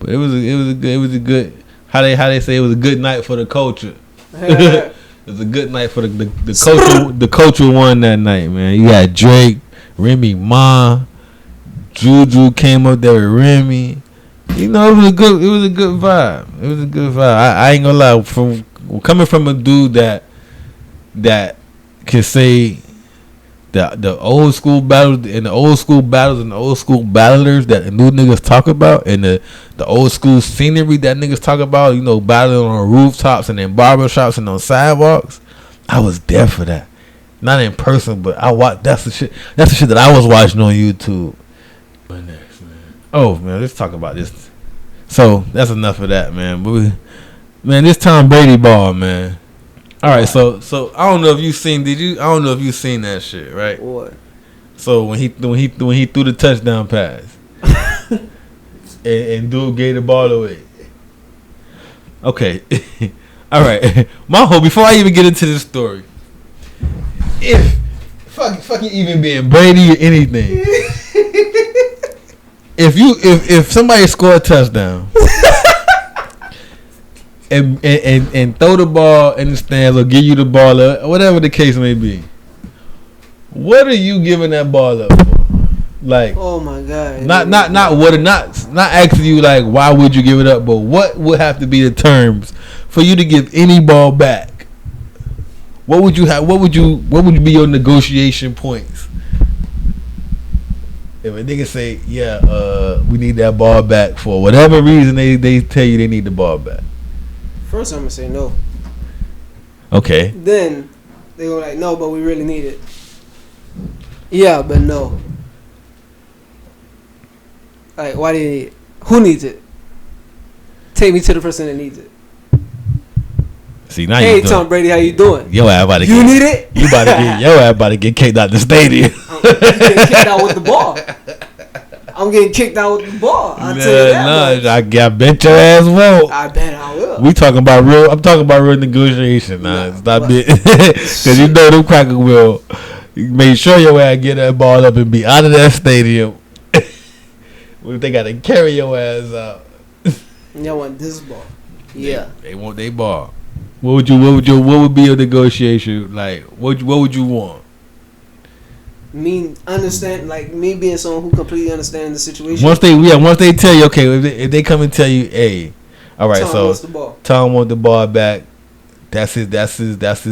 But it was a good. How they say it was a good night for the culture. It was a good night for the culture. The culture won that night, man. You had Drake, Remy Ma, Juju came up there with Remy, You know, it was a good vibe. It was a good vibe. I ain't gonna lie. From coming from a dude that can say the old school battles and the old school battlers that the new niggas talk about, and the old school scenery that niggas talk about, you know, battling on rooftops and in barbershops and on sidewalks. I was there for that. Not in person, but I watched. That's the shit that I was watching on YouTube. Oh man, let's talk about this. So that's enough of that, man. But this Tom Brady ball, man. All right, so I don't know if you seen. I don't know if you seen that shit, right? What? So when he threw the touchdown pass, and dude gave the ball away. Okay, all right. My whole before I even get into this story, if fucking even being Brady or anything. If somebody score a touchdown and throw the ball in the stands or give you the ball or whatever the case may be, what are you giving that ball up for? Like, oh my god, not asking you like why would you give it up, but what would have to be the terms for you to give any ball back? What would you have? What would be your negotiation points? If a nigga say, we need that ball back for whatever reason they tell you they need the ball back. First I'm gonna say no. Okay. Then they go like, no, but we really need it. Yeah, but no. Like, why do you need it? Who needs it? Take me to the person that needs it. See, now hey, Tom Brady, how you doing? Yo, about to you need it? You about to get your ass about to get kicked out the stadium. I'm getting kicked out with the ball. I'm getting kicked out with the ball. I tell you that. I bet your ass won't. I bet I will. I'm talking about real negotiation now. Stop it, because you know them crackers will make sure your ass get that ball up and be out of that stadium. They gotta carry your ass out. Y'all want this ball? Yeah. They want their ball. What would be your negotiation? Like, what would you want? Me being someone who completely understands the situation. Once they tell you, okay, if they come and tell you, hey, all right, Tom wants the ball. Tom wants the ball back. That's his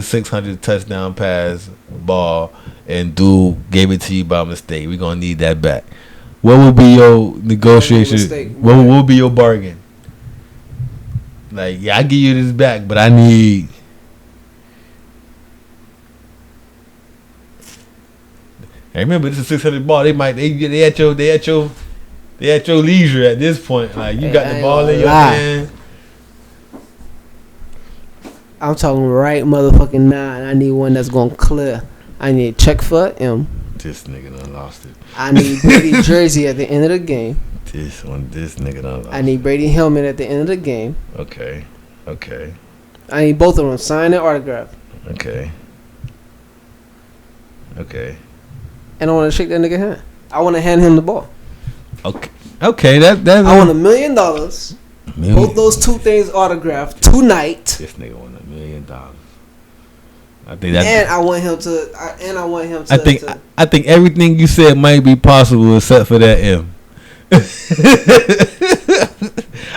600 touchdown pass ball, and dude gave it to you by mistake. We're gonna need that back. What would be your negotiation? What would be your bargain? Like, I give you this back, but I need. Hey, remember, this is 600 ball. They at your leisure at this point. Like, you got the ball in your hand. I'm talking right motherfucking 9. I need one that's gonna clear. I need a check for M. This nigga done lost it. I need Brady jersey at the end of the game. This nigga done lost it. I need Brady helmet at the end of the game. Okay. I need both of them signed and autographed. Okay. And I want to shake that nigga hand. I want to hand him the ball. Okay. That I want $1 million. Both those two things autographed tonight. This nigga want $1 million. I think that. And I want him to. I think everything you said might be possible except for that M.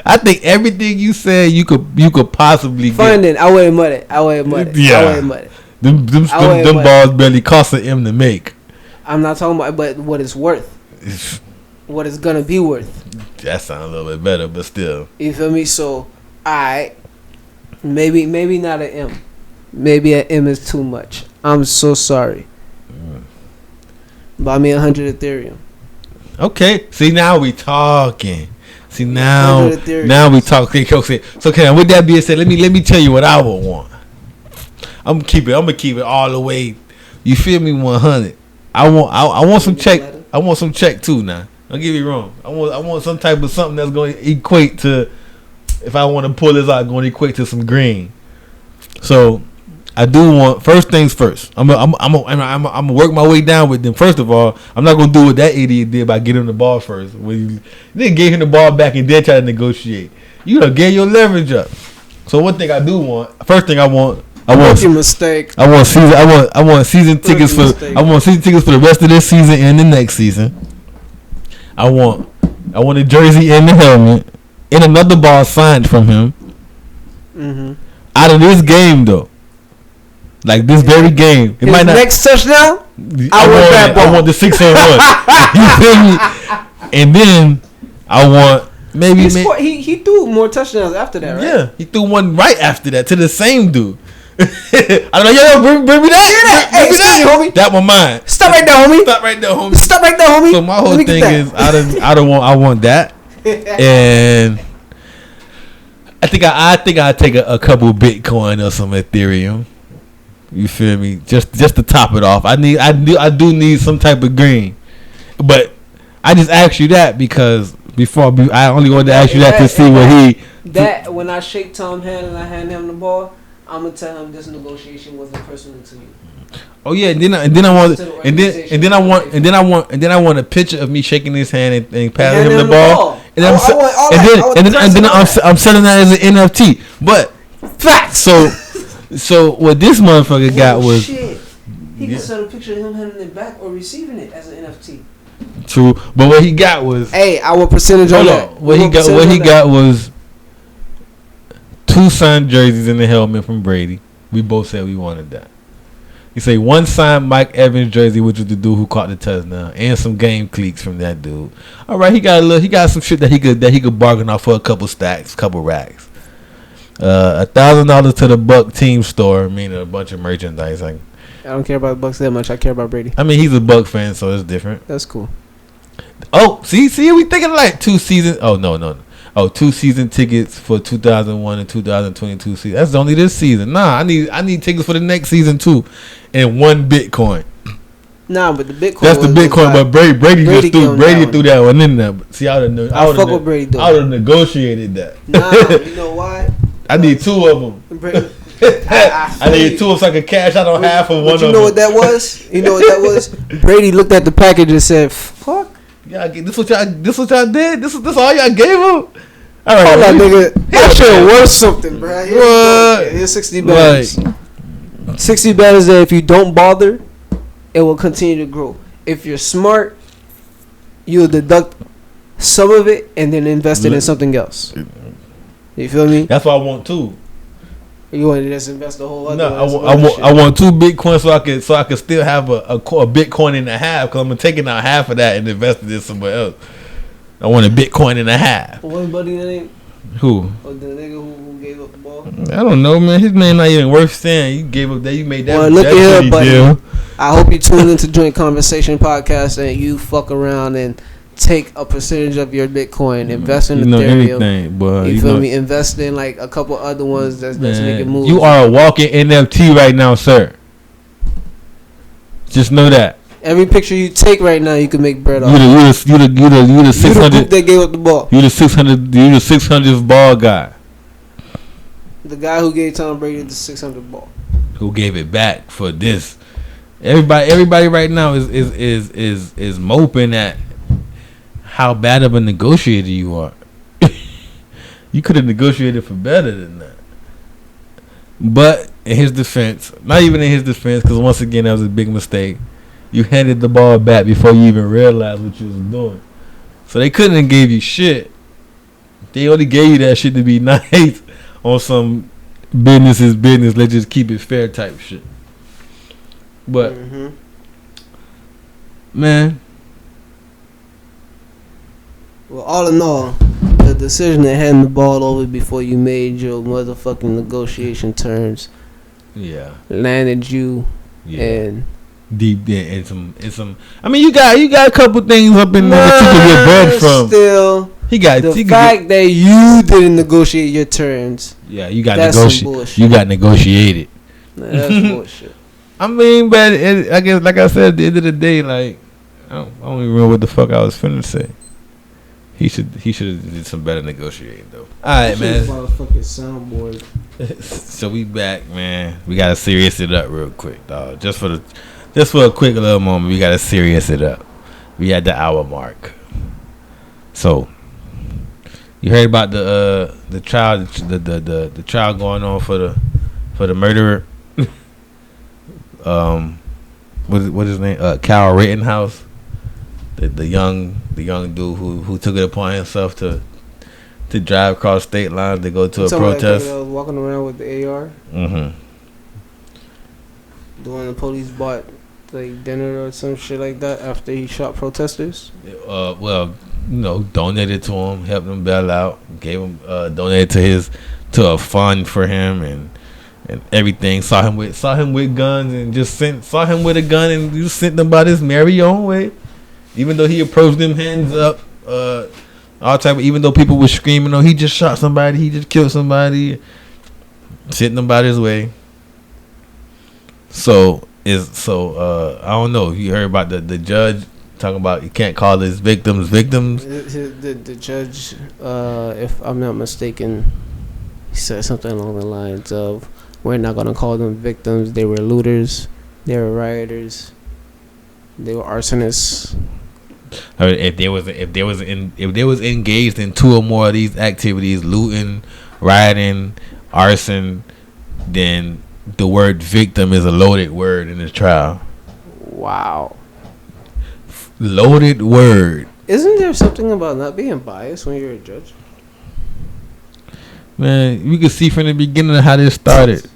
I think everything you said you could possibly find it. I wouldn't mud it. Yeah. I wouldn't mud it. Them balls barely cost an M to make. I'm not talking about, but what it's worth. What it's gonna be worth. That sounds a little bit better, but still. You feel me? So, maybe not an M. Maybe an M is too much. I'm so sorry. Buy me 100 Ethereum. Okay. See, now we talking. See, now we talking. Okay. So, with that being said, let me tell you what I would want. I'm gonna keep it all the way. You feel me? 100. I want some check. I want some check too. Now, don't get me wrong. I want some type of something that's going to equate to. If I want to pull this out, going to equate to some green. So, I do want, first things first. I'm gonna work my way down with them. First of all, I'm not gonna do what that idiot did by getting him the ball first. When you then gave him the ball back and then try to negotiate. You done gave your leverage up. So one thing I do want, first thing I want mistake. I want season tickets for the rest of this season and the next season. I want I want a jersey and the helmet, and another ball signed from him. Mm-hmm. Out of this game, though, like this very game, it might not. Next touchdown, I want that ball. I want the 6-on-1. You feel me? And then I want maybe he threw more touchdowns after that, right? Yeah, he threw one right after that to the same dude. I don't know, yo, bring me that. Hey, excuse me, homie. That one mine. Stop right there, homie. Stop right there, homie. Stop right there, homie. So my whole thing is, I want that, and I think I take a couple Bitcoin or some Ethereum. You feel me? Just to top it off. I do need some type of green, but I just asked you that because I only wanted to ask you that to see what he. That when I shake Tom's hand and I hand him the ball, I'm gonna tell him this negotiation wasn't personal to you. Oh yeah, and then I want a picture of me shaking his hand and passing him the ball. And then I'm selling that as an NFT. But facts. So what this motherfucker got was shit. He can sell a picture of him handing it back or receiving it as an NFT. True, but what he got was our percentage on that. What he got was 2 signed jerseys and the helmet from Brady. We both said we wanted that. He say 1 signed Mike Evans jersey, which was the dude who caught the touchdown, and some game cleats from that dude. All right, he got some shit that he could bargain off for a couple stacks, couple racks. $1,000 to the Buck team store, meaning a bunch of merchandise. I don't care about the Bucks that much. I care about Brady. I mean, he's a Buck fan, so it's different. That's cool. Oh, see, we thinking like 2 seasons. Oh no. Oh, 2 season tickets for 2001 and 2022 season. That's only this season. Nah, I need tickets for the next season too, and 1 Bitcoin. Nah, but the Bitcoin. That's the Bitcoin. But Brady threw that one in there. But see, I would have negotiated that. Nah, you know why? I need 2 of them. I need 2 so I could cash out on half of one of them. You know what that was? Brady looked at the package and said, "Fuck." Yeah, this what y'all did. This all y'all gave him. All right, hold on, nigga. That shit worth something, bro. Here's 60 bands. 60 bands that if you don't bother, it will continue to grow. If you're smart, you'll deduct some of it and then invest it in something else. You feel me? That's what I want too. You want to just invest the whole other? No, I want 2 Bitcoins so I can still have a Bitcoin and a half, because I'm taking out half of that and investing it somewhere else. I want a Bitcoin and a half. What's buddy name? Who? Or the nigga who gave up the ball? I don't know, man. His name not even worth saying. You gave up that. You made that. Well, look at here, buddy. I hope you tune into Joint Conversation Podcast and you fuck around and take a percentage of your Bitcoin, invest in Ethereum. Anything, boy. You feel me? Invest in like a couple other ones that's making moves. You are a walking NFT right now, sir. Just know that. Every picture you take right now, you can make bread off. You the 600 that gave up the ball. You the 600th ball guy. The guy who gave Tom Brady the 600 ball. Who gave it back for this? Everybody right now is moping at how bad of a negotiator you are. You could have negotiated for better than that. But in his defense, not even in his defense, because once again that was a big mistake. You handed the ball back before you even realized what you was doing. So they couldn't have gave you shit. They only gave you that shit to be nice on some business is business. Let's just keep it fair type shit. But man. Well, all in all, the decision to hand the ball over before you made your motherfucking negotiation terms, landed you and deep in some. I mean, you got a couple things up in there that you can get bread from. Still, the fact that you didn't negotiate your terms. Yeah, you got negotiated. You got negotiated. That's bullshit. I mean, but I guess, like I said, at the end of the day, like I don't even remember what the fuck I was finna say. He should have did some better negotiating though. All right, man. Soundboard. So we back, man. We gotta serious it up real quick, dog. Just for a quick little moment, we gotta serious it up. We at the hour mark. So you heard about the trial, the trial going on for the murderer. What is his name? Kyle Rittenhouse. the young dude who took it upon himself to drive across state lines to go to a protest. That was walking around with the AR. Mm-hmm. The one the police bought like dinner or some shit like that after he shot protesters. Well, donated to him, helped him bail out, gave him donated to a fund for him and everything. Saw him with guns and just saw him with a gun and just sent them by this merry own way. Even though he approached them hands up, all type of, even though people were screaming, he just shot somebody, he just killed somebody, sent them by his way. So I don't know. You heard about the judge talking about you can't call his victims. The judge, if I'm not mistaken, he said something along the lines of, "We're not gonna call them victims. They were looters. They were rioters. They were arsonists." I mean, if they was engaged in two or more of these activities, looting, rioting, arson, then the word victim is a loaded word in this trial. Wow. Loaded word. Isn't there something about not being biased when you're a judge? Man, you can see from the beginning of how this started.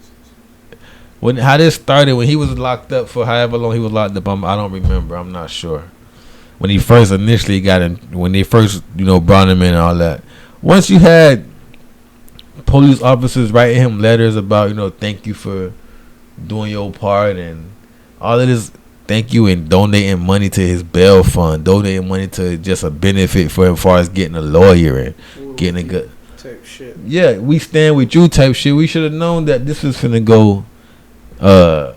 When he was locked up for however long he was locked up, I don't remember. I'm not sure. When he first initially got in, when they first brought him in and all that. Once you had police officers writing him letters about thank you for doing your part and all of this, thank you, and donating money to his bail fund, donating money to just a benefit for him as far as getting a lawyer and getting a good type shit. Yeah, we stand with you type shit. We should have known that this was finna go. I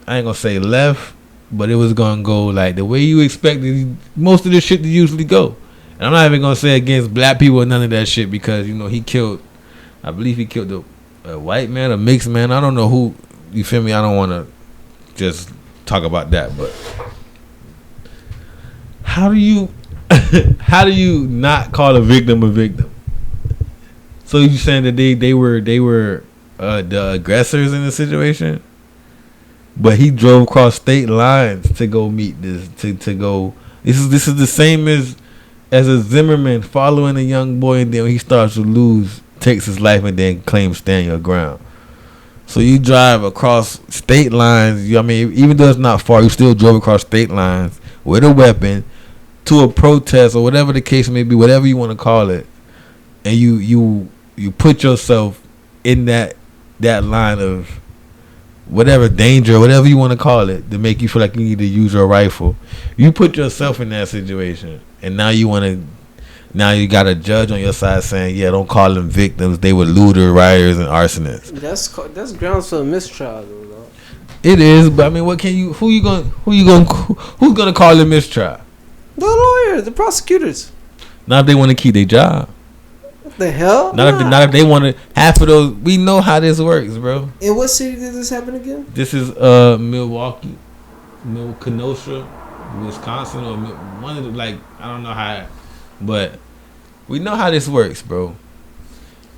ain't gonna say left, but it was gonna go like the way you expected most of this shit to usually go. And I'm not even gonna say against black people or none of that shit because he killed. I believe he killed a white man, a mixed man. I don't know who. You feel me? I don't want to just talk about that, but how do you not call a victim a victim? So you saying that they were the aggressors in the situation, but he drove across state lines to go meet this to go. This is the same as a Zimmerman following a young boy, and then when he starts to lose, takes his life and then claims stand your ground. So you drive across state lines. Even though it's not far, you still drove across state lines with a weapon to a protest or whatever the case may be, whatever you want to call it, and you put yourself in that line of whatever danger, whatever you want to call it, to make you feel like you need to use your rifle. You put yourself in that situation, and now you got a judge on your side saying, "Yeah, don't call them victims. They were looters, rioters, and arsonists." That's grounds for a mistrial, though. It is, but who's gonna call a mistrial? The lawyers, the prosecutors. Not if they want to keep their job. What the hell? Not if they want to. Half of those, we know how this works, bro. In what city did this happen again? This is Milwaukee, Kenosha, Wisconsin, or one of the, I don't know how, but we know how this works, bro.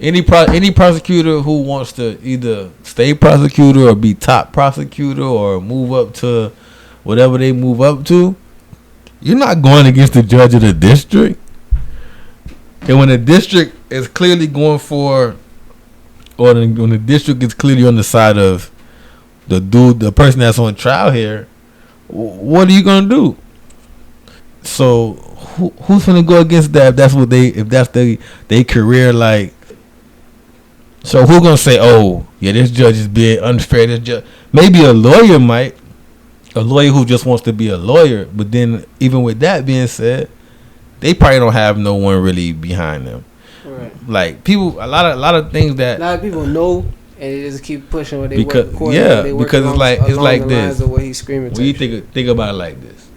Any prosecutor who wants to either stay prosecutor or be top prosecutor or move up to whatever they move up to, you're not going against the judge of the district. And when the district is clearly going for, or when the district is clearly on the side of the person that's on trial here, what are you gonna do? So who's gonna go against that? If that's their career, like. So who's gonna say, "Oh, yeah, this judge is being unfair"? This judge, maybe a lawyer might, a lawyer who just wants to be a lawyer. But then, even with that being said, they probably don't have no one really behind them. Right. Like people, a lot of things that a lot of people know, and they just keep pushing what they because work. Because it's like this. Of what he's screaming. When you think about it like this,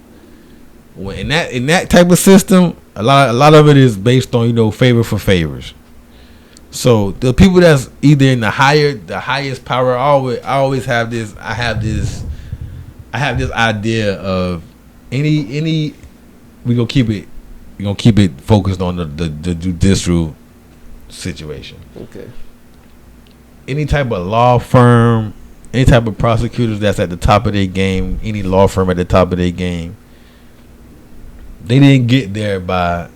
when in that type of system, a lot of it is based on favor for favors. So the people that's either in the highest power, I always have this. I have this idea of any. We're gonna keep it focused on the judicial situation. Okay. Any type of law firm, any type of prosecutors that's at the top of their game, any law firm at the top of their game, they didn't get there by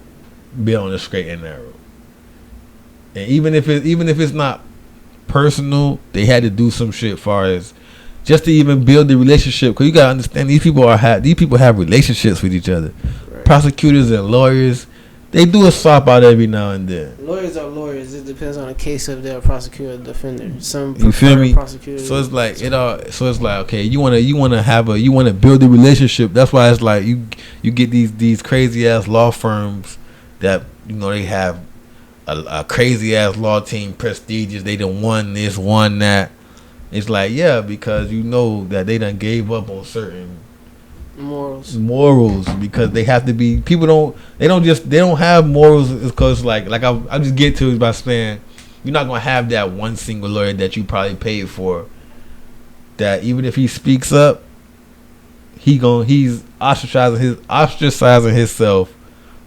being on the straight and narrow. And even if it's not personal, they had to do some shit far as just to even build the relationship. Because you gotta understand, these people have relationships with each other. Right. Prosecutors and lawyers, they do a swap out every now and then. Lawyers are lawyers. It depends on the case of their prosecutor or defender. Some you feel me? So it's like okay, you wanna build a relationship. That's why it's like you get these crazy ass law firms that they have a crazy ass law team, prestigious. They done won this, won that. It's like, yeah, because that they done gave up on certain morals because they have to be. People they don't have morals because like I just get to it by saying you're not gonna have that one single lawyer that you probably paid for. That even if he speaks up, he's ostracizing himself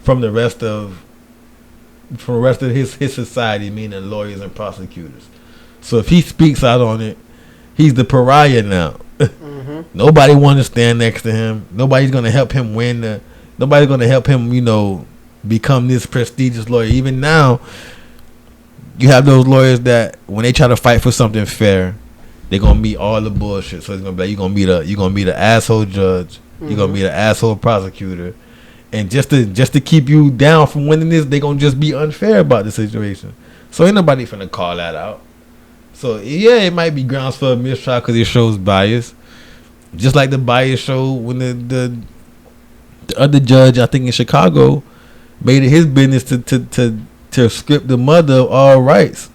from the rest of his society, meaning lawyers and prosecutors. So if he speaks out on it, he's the pariah now. Mm-hmm. Nobody wants to stand next to him. Nobody's gonna help him win. Nobody's gonna help him, become this prestigious lawyer. Even now, you have those lawyers that when they try to fight for something fair, they're gonna meet all the bullshit. So it's gonna be like, you're gonna be the asshole judge. Mm-hmm. You're gonna be the asshole prosecutor. And just to keep you down from winning this, they gonna just be unfair about the situation. So ain't nobody finna call that out. So yeah, it might be grounds for a mistrial because it shows bias. Just like the bias show when the other judge, I think in Chicago, made it his business to script the mother of all rights,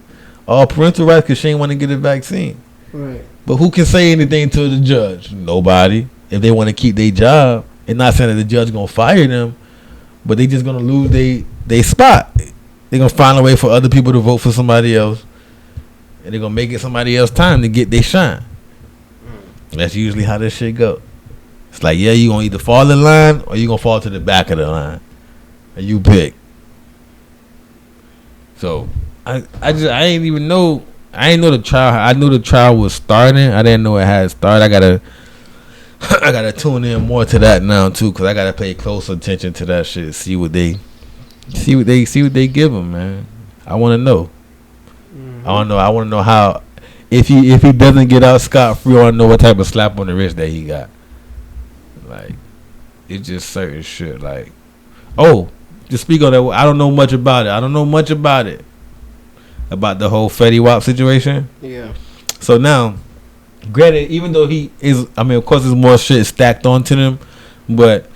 all parental rights, because she ain't want to get a vaccine. Right. But who can say anything to the judge? Nobody. If they want to keep their job. And not saying that the judge gonna fire them, but they just gonna lose they spot. They gonna find a way for other people to vote for somebody else, and they gonna make it somebody else time to get their shine. That's usually how this shit go. It's like, yeah, you gonna either fall in line or you gonna fall to the back of the line, and you pick. So I ain't even know. I ain't know the trial. I knew the trial was starting. I didn't know it had started. I gotta tune in more to that now too, cause I gotta pay close attention to that shit. See what they give him, man. I want to know. Mm-hmm. I want to know how if he doesn't get out scot free. I want to know what type of slap on the wrist that he got. Like, it's just certain shit. Like, to speak on that, I don't know much about it. About the whole Fetty Wap situation. Yeah. So now. Granted, even though he is, of course, there's more shit stacked onto him, but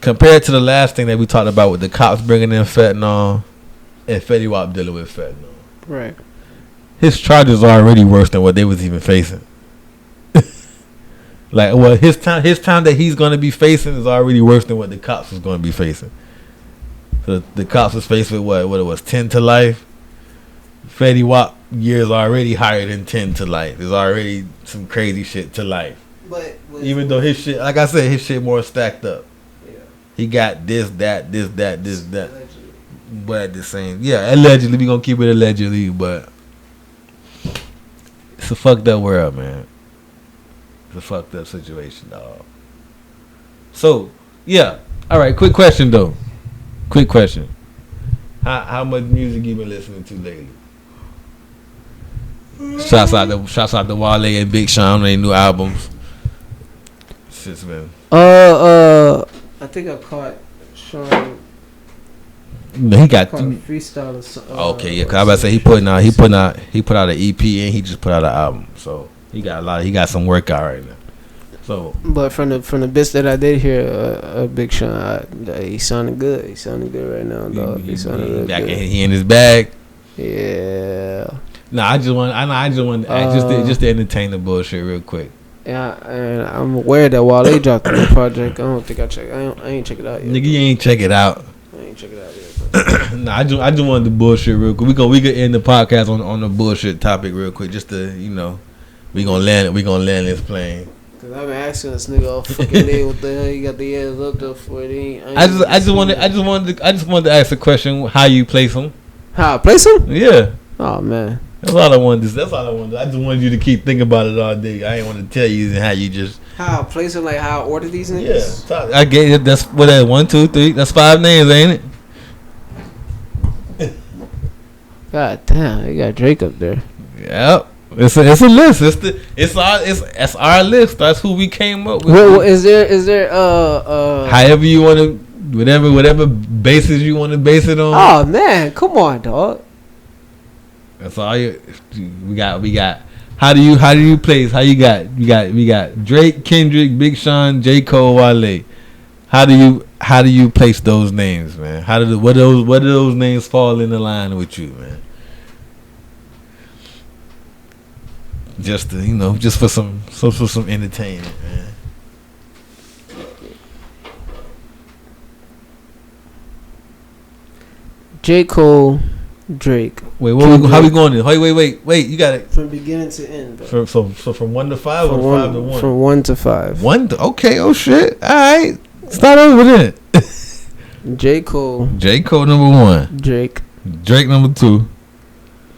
compared to the last thing that we talked about with the cops bringing in fentanyl and Fetty Wap dealing with fentanyl, right? His charges are already worse than what they was even facing. His time that he's going to be facing is already worse than what the cops was going to be facing. So the cops was faced with what it was 10 to life. Fetty Wap years already higher than 10 to life. There's already some crazy shit to life. But even though his shit, like I said, his shit more stacked up. Yeah. He got this, that. Allegedly. But at the same, allegedly, we gonna keep it allegedly, but it's a fucked up world, man. It's a fucked up situation, dog. So, all right. Quick question though. How much music you been listening to lately? Shouts out to Wale and Big Sean on their new albums. Shit's been. I think I caught Sean. No, he got freestyle or something. Okay, yeah, cause I was about to say he put out an EP and he just put out an album. So he got some work out right now. So, but from the bits that I did hear, Big Sean, he sounded good. He sounded good right now, dog. He sounded good. He in his bag. Yeah. No, I just want to ask, just to entertain the bullshit real quick. Yeah, and I'm aware that Wale dropped the new project. I don't think I ain't check it out yet. Nigga, you ain't check it out. I ain't check it out yet. Nah, I just wanted the bullshit real quick. We could end the podcast on the bullshit topic real quick, just to we gonna land this plane. Cause I've been asking this nigga all fucking day what the hell you got the ass up there for. I just wanted to ask a question. How you place him? How I place him? Yeah. Oh man, That's all I wanted. That's all I wanted. I just wanted you to keep thinking about it all day. I ain't want to tell you how you just how I place it, like how I order these niggas. Yeah, I gave it. That's what that 1, 2, 3. That's 5 names, ain't it? God damn, they got Drake up there. Yep. It's a list. It's our list. That's who we came up with. Well, is there however you want to, whatever basis you want to base it on. Oh man, come on, dog. That's all we got. How do you place? How you got? We got Drake, Kendrick, Big Sean, Jcole, Wale. How do you place those names, man? What do those names fall in the line with you, man? Just to, just for some entertainment, man. Jcole, Drake. Wait, how we going? Wait. You got it from beginning to end. Bro. So from 1 to 5 or 5 to 1? From 1 to 5. Okay. Oh shit. All right. Start over then. Jcole number 1. Drake number 2.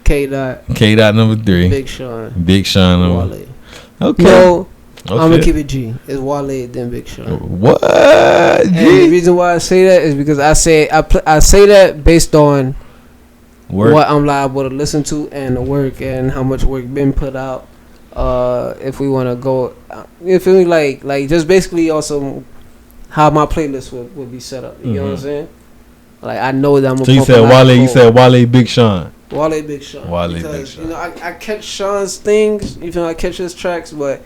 K Dot number 3. Big Sean number Wale. Okay. No, I'm gonna keep it G. It's Wale then Big Sean. What? And the reason why I say that is because I say that based on what I'm liable to listen to and the work and how much work been put out. If we want to go, you feel me? Like just basically also how my playlist would be set up. You know what I'm saying? Like I know that I'm. So you said Wale. You said Wale, Big Sean. Wale, Big Sean. Because, I catch Sean's things. You feel me? I catch his tracks, but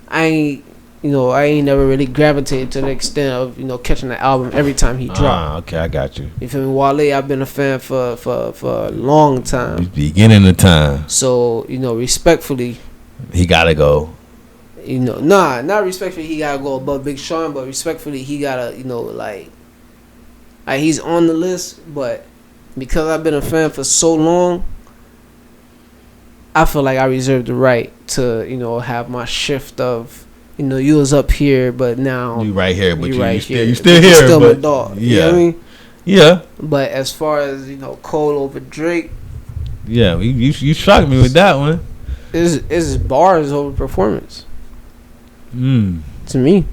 I ain't never really gravitated to the extent of catching the album every time he dropped. Okay, I got you. You feel me? Wale, I've been a fan for a long time. Beginning of time. So respectfully, he gotta go. Not respectfully he gotta go above Big Sean, but respectfully he gotta like he's on the list, but because I've been a fan for so long, I feel like I reserve the right to have my shift of you was up here, but now you right here, but you still here, you're still but my dog. Yeah. You know what I mean? Yeah. But as far as Cole over Drake, yeah, you shocked me with that one. Is bars over performance. To me.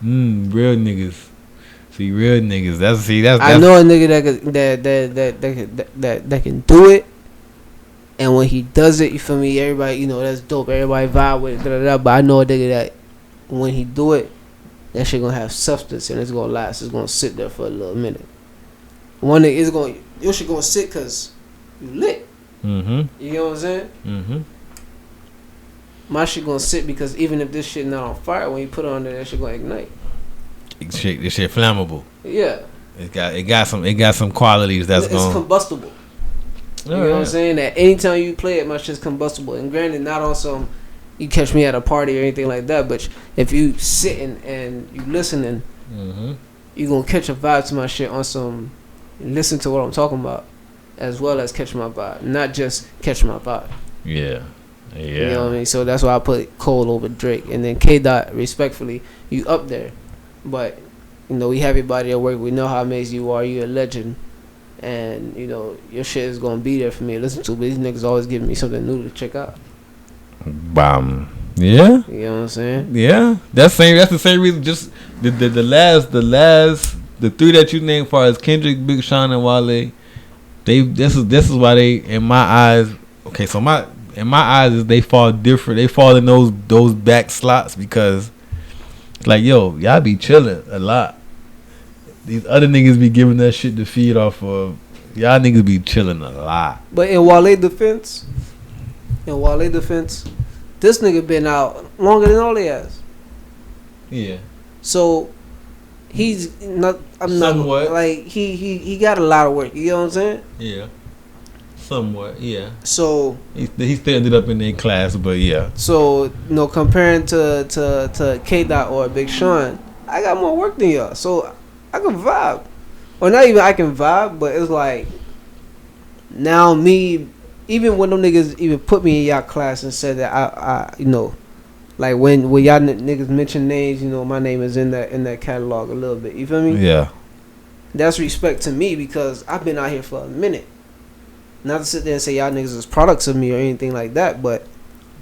Real niggas. See, real niggas. That's I know a nigga that can do it, and when he does it, you feel me? Everybody, that's dope. Everybody vibe with it. But I know a nigga that when he do it, that shit gonna have substance and it's gonna last. It's gonna sit there for a little minute. One nigga is your shit gonna sit because you lit. You know what I'm saying? My shit gonna sit because even if this shit not on fire, when you put it on there, that shit gonna ignite. This shit flammable. Yeah. It got some qualities that's it's combustible. You know what I'm saying? That anytime you play it, my shit's combustible. And granted, not on some you catch me at a party or anything like that, but if you sitting and you listening, you gonna catch a vibe to my shit on some. Listen to what I'm talking about, as well as catch my vibe, not just catch my vibe. Yeah. You know what I mean? So that's why I put Cole over Drake, and then K Dot. Respectfully, you up there. But, we have your body at work. We know how amazing you are. You're a legend. And, your shit is going to be there for me to listen to. But these niggas always giving me something new to check out. Bam. Yeah. You know what I'm saying? Yeah. That's the same reason. Just the last, the three that you named far as Kendrick, Big Sean, and Wale, this is why they, in my eyes, okay, so in my eyes, is they fall different. They fall in those back slots because, like, yo, y'all be chilling a lot. These other niggas be giving that shit to feed off of. Y'all niggas be chilling a lot. But in Wale defense, this nigga been out longer than all they has. Yeah. So he's not. Somewhat. Like he got a lot of work. You know what I'm saying? Yeah. Somewhat, yeah. So he still ended up in their class, but yeah. So comparing to K Dot or Big Sean, I got more work than y'all, so I can vibe, or not even I can vibe, but it's like now me, even when them niggas even put me in y'all class and said that I like when y'all niggas mention names, my name is in that catalog a little bit. You feel me? Yeah. That's respect to me because I've been out here for a minute. not to sit there and say y'all niggas is products of me or anything like that, but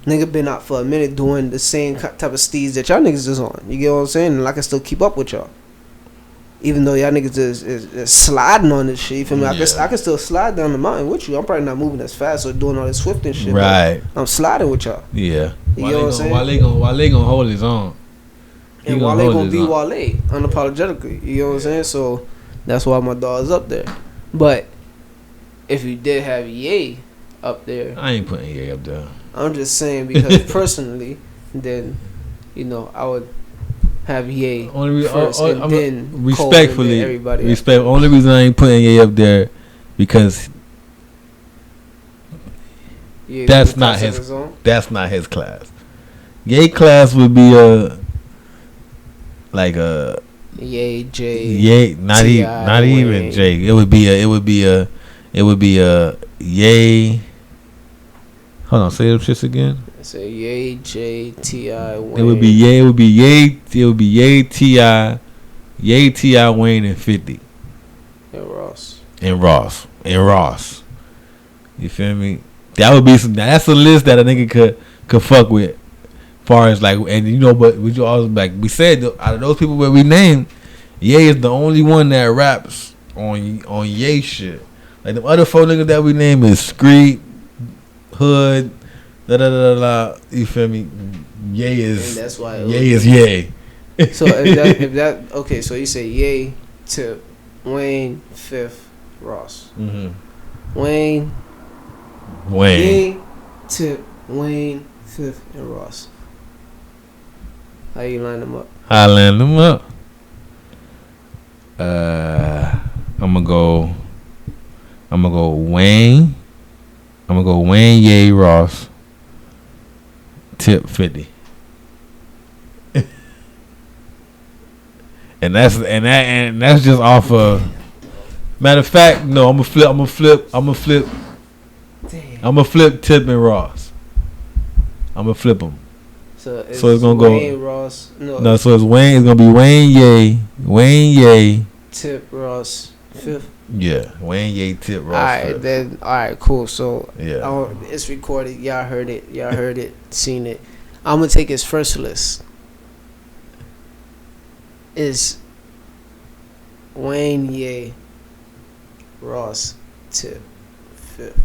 nigga been out for a minute doing the same type of steeds that y'all niggas is on. You get what I'm saying? And I can still keep up with y'all. Even though y'all niggas is sliding on this shit, you feel me? I can still slide down the mountain with you. I'm probably not moving as fast or doing all this swift and shit. Right. I'm sliding with y'all. Yeah. You know what I'm saying? Wale gonna hold his own. And Wale gonna be Wale, unapologetically. You know what I'm saying? So that's why my dog's up there. But if you did have Ye up there, I ain't putting Ye up there. I'm just saying because personally, then I would have Ye first and then respectfully Cole and then everybody. Only reason I ain't putting Ye up there because that's not his class. Ye class would be Ye, J, Ye, not even J. It would be a Ye. Hold on, say those shits again. Say Ye, J, T.I. Wayne. It would be Ye, T.I. Wayne and 50. And Ross. You feel me? That would be that's a list that a nigga could fuck with. Far as but we always we said out of those people that we named, Ye is the only one that raps on Ye shit. Like the other 4 niggas that we named is Screet, Hood, you feel me? Ye is, and that's why Ye is Ye. So if that okay, so you say Ye, Tip, Wayne, 5th, Ross. Mm-hmm. Wayne, Ye, Tip, Wayne, 5th, and Ross. How you line them up? I line them up. I'm gonna go Wayne. I'm gonna go Wayne, Ye, Ross, Tip, 50. and that's just off of. Matter of fact, no. I'm gonna flip Tip and Ross. I'm gonna flip them. So it's gonna Wayne, go. Ross. No, so it's Wayne. It's gonna be Wayne, Ye, Tip, Ross, 5th. Yeah, Wayne, Ye, Tip, Ross. Alright, then. Alright, cool. So yeah, it's recorded. Y'all heard it. Seen it. I'm gonna take his first list. Is Wayne, Ye, Ross, Tip, 5th.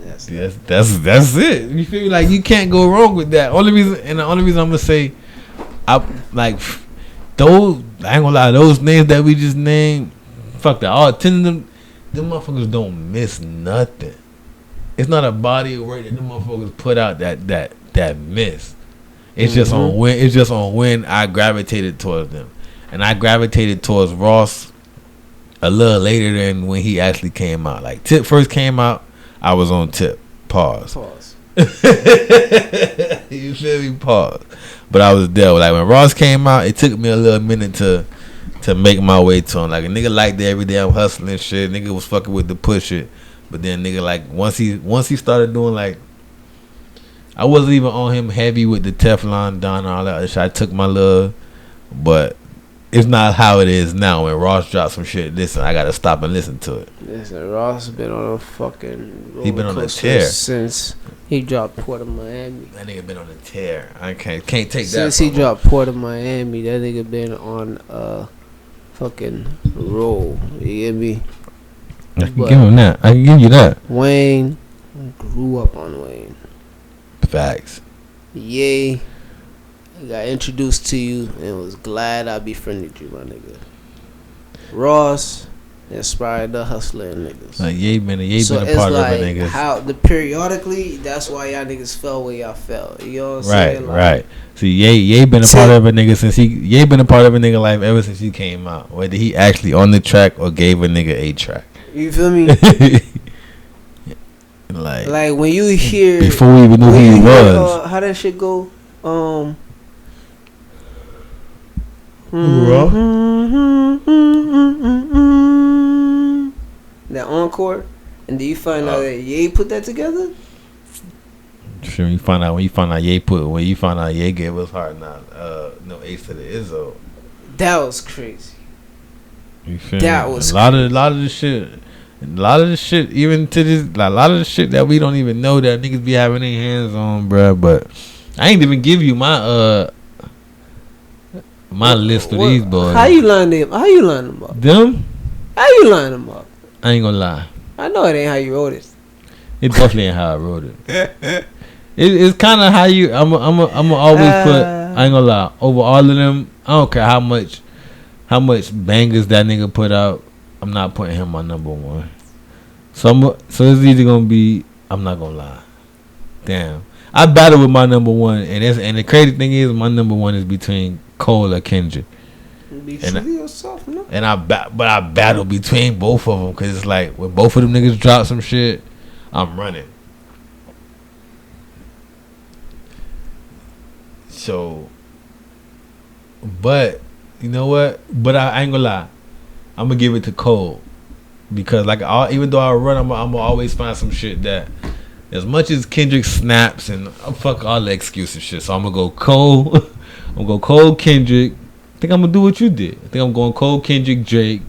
That's it. You feel me? Like you can't go wrong with that. The only reason I'm gonna say, those. I ain't gonna lie. Those names that we just named, fuck that. All 10 of them motherfuckers don't miss nothing. It's not a body of work that them motherfuckers put out that miss. It's just on when. It's just on when I gravitated towards them, and I gravitated towards Ross a little later than when he actually came out. Like Tip first came out. I was on Tip. Pause. You feel me? Pause. But I was there. Like when Ross came out, it took me a little minute to make my way to him. Like a nigga liked it every day. I'm hustling shit. Nigga was fucking with the push it. But then nigga like once he started doing like, I wasn't even on him heavy with the Teflon Don and all that other shit. I took my love, but it's not how it is now. When Ross drops some shit, listen, I gotta stop and listen to it. Listen, Ross been on a fucking he been on a tear since he dropped Port of Miami. That nigga been on a tear. I can't take that. Since he dropped Port of Miami, that nigga been on a fucking roll. You get me? I can give him that. I can give you that. Wayne grew up on Wayne. Facts. Yay. I got introduced to you and was glad I befriended you, my nigga. Ross inspired the hustler niggas. Ye been a part of it, niggas. How periodically, that's why y'all niggas fell where y'all fell. You know what I'm saying? Right. See, Ye been a part of a nigga since Ye been a part of a nigga life ever since he came out. Whether he actually on the track or gave a nigga a track. You feel me? like when you hear before we even knew who he was. How that shit go? That encore, and do you find out that Ye put that together? Sure, when you find out Ye gave us heart, no Ace to the Izzo. That was crazy. You feel that me? Was a lot of the shit. And a lot of the shit, even to this, like, a lot of the shit that we don't even know that niggas be having their hands on, bruh. But I ain't even give you my list of these boys. How you line them up? Them? How you line them up? I ain't gonna lie. I know it ain't how you wrote it. It definitely ain't how I wrote it. It's kind of how you. I'm always put. I ain't gonna lie. Over all of them, I don't care how much bangers that nigga put out. I'm not putting him on number one. So it's either gonna be. I'm not gonna lie. Damn. I battle with my number one, and the crazy thing is, my number one is between Cole or Kendrick. Be true to yourself, no? And I battle between both of them because it's like when both of them niggas drop some shit, I'm running. So, but you know what? But I ain't gonna lie, I'm gonna give it to Cole because even though I run, I'm gonna always find some shit that, as much as Kendrick snaps and fuck all the excuses shit. So I'm gonna go Cole. I'm gonna go Cole, Kendrick. I think I'm gonna do what you did. I think I'm going Cole, Kendrick, Drake.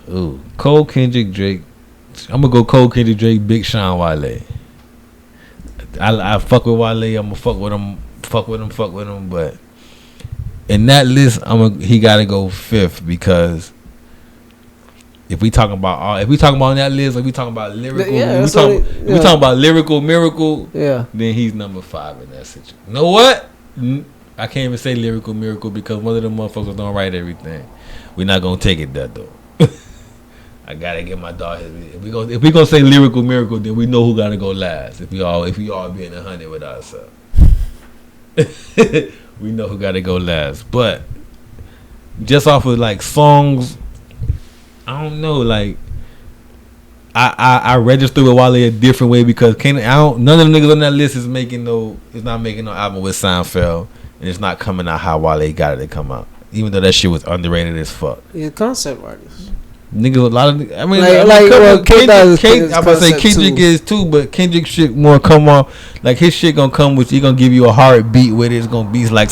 Ooh, Cole, Kendrick, Drake. I'm gonna go Cole, Kendrick, Drake, Big Sean, Wale. I fuck with Wale. I'm gonna fuck with him. But in that list, he gotta go fifth because if we talking about on that list, if we talking about lyrical, we talking about lyrical miracle, then he's number 5 in that situation. You know what? I can't even say lyrical miracle because one of them motherfuckers don't write everything. We're not gonna take it that though. I gotta get my dog his. If we gonna say lyrical miracle, then we know who gotta go last. If we all being 100 with ourselves, we know who gotta go last. But just off of like songs, I don't know. Like I register with Wale a different way because none of the niggas on that list is not making no album with Seinfeld, and it's not coming out how Wale got it to come out. Even though that shit was underrated as fuck. He's a concept artist. Niggas, a lot of. I mean, Kendrick is too, but Kendrick shit more come off like his shit gonna come with. He gonna give you a heartbeat with it. It's gonna be like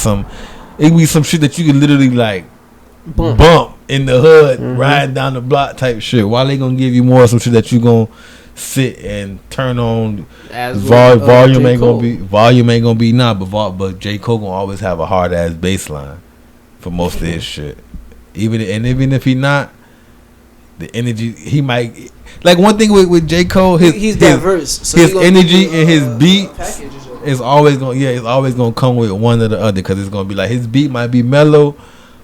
it be some shit that you can literally like bump in the hood, riding down the block type shit. While they gonna give you more some shit that you gonna sit and turn on. Volume ain't gonna be but Jcole gonna always have a hard ass bass line for most of his shit. Even if he not. The energy he might like one thing with Jcole, he's diverse. So his energy and his beat is always gonna come with one or the other because it's gonna be like his beat might be mellow,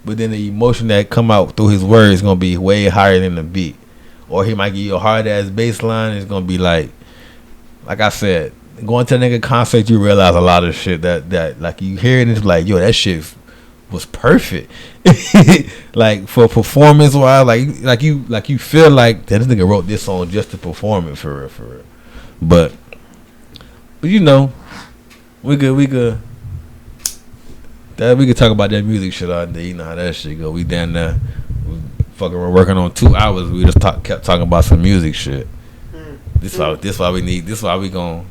but then the emotion that come out through his words is gonna be way higher than the beat, or he might give you a hard ass bass line. It's gonna be like I said, going to a nigga concert, you realize a lot of shit that like you hear it and it's like yo that shit was perfect. Like for performance wise, like you feel like that this nigga wrote this song just to perform it for real. But you know, we could talk about that music shit all day. You know how that shit go. We down there, we're working on 2 hours. We just kept talking about some music shit. This why we gonna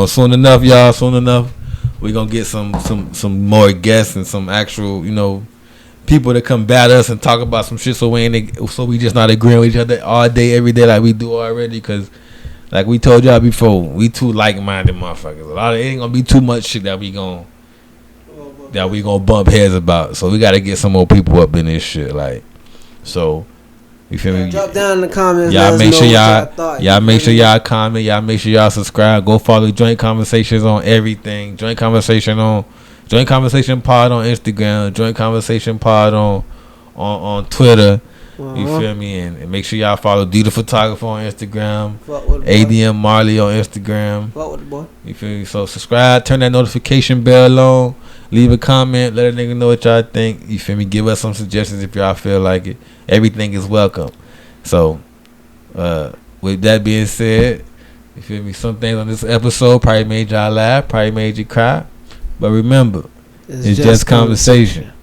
soon enough, y'all. Soon enough. We're gonna get some more guests and some actual, you know, people that come bat us and talk about some shit so we just not agreeing with each other all day, every day like we do already. Cause like we told y'all before, we too like-minded motherfuckers. It ain't gonna be too much shit that we gonna bump heads about. So we gotta get some more people up in this shit. Like, so you feel me? Drop down in the comments. Y'all make sure y'all comment. Y'all make sure y'all subscribe. Go follow Joint Conversations on everything. Joint Conversation Pod on Instagram. Joint Conversation Pod on Twitter. You feel me? And make sure y'all follow D the Photographer on Instagram. ADM Marley on Instagram. Fuck with the boy. You feel me? So subscribe. Turn that notification bell on. Leave a comment. Let a nigga know what y'all think. You feel me? Give us some suggestions if y'all feel like it. Everything is welcome. So, with that being said, you feel me? Some things on this episode probably made y'all laugh, probably made you cry. But remember, it's just conversation.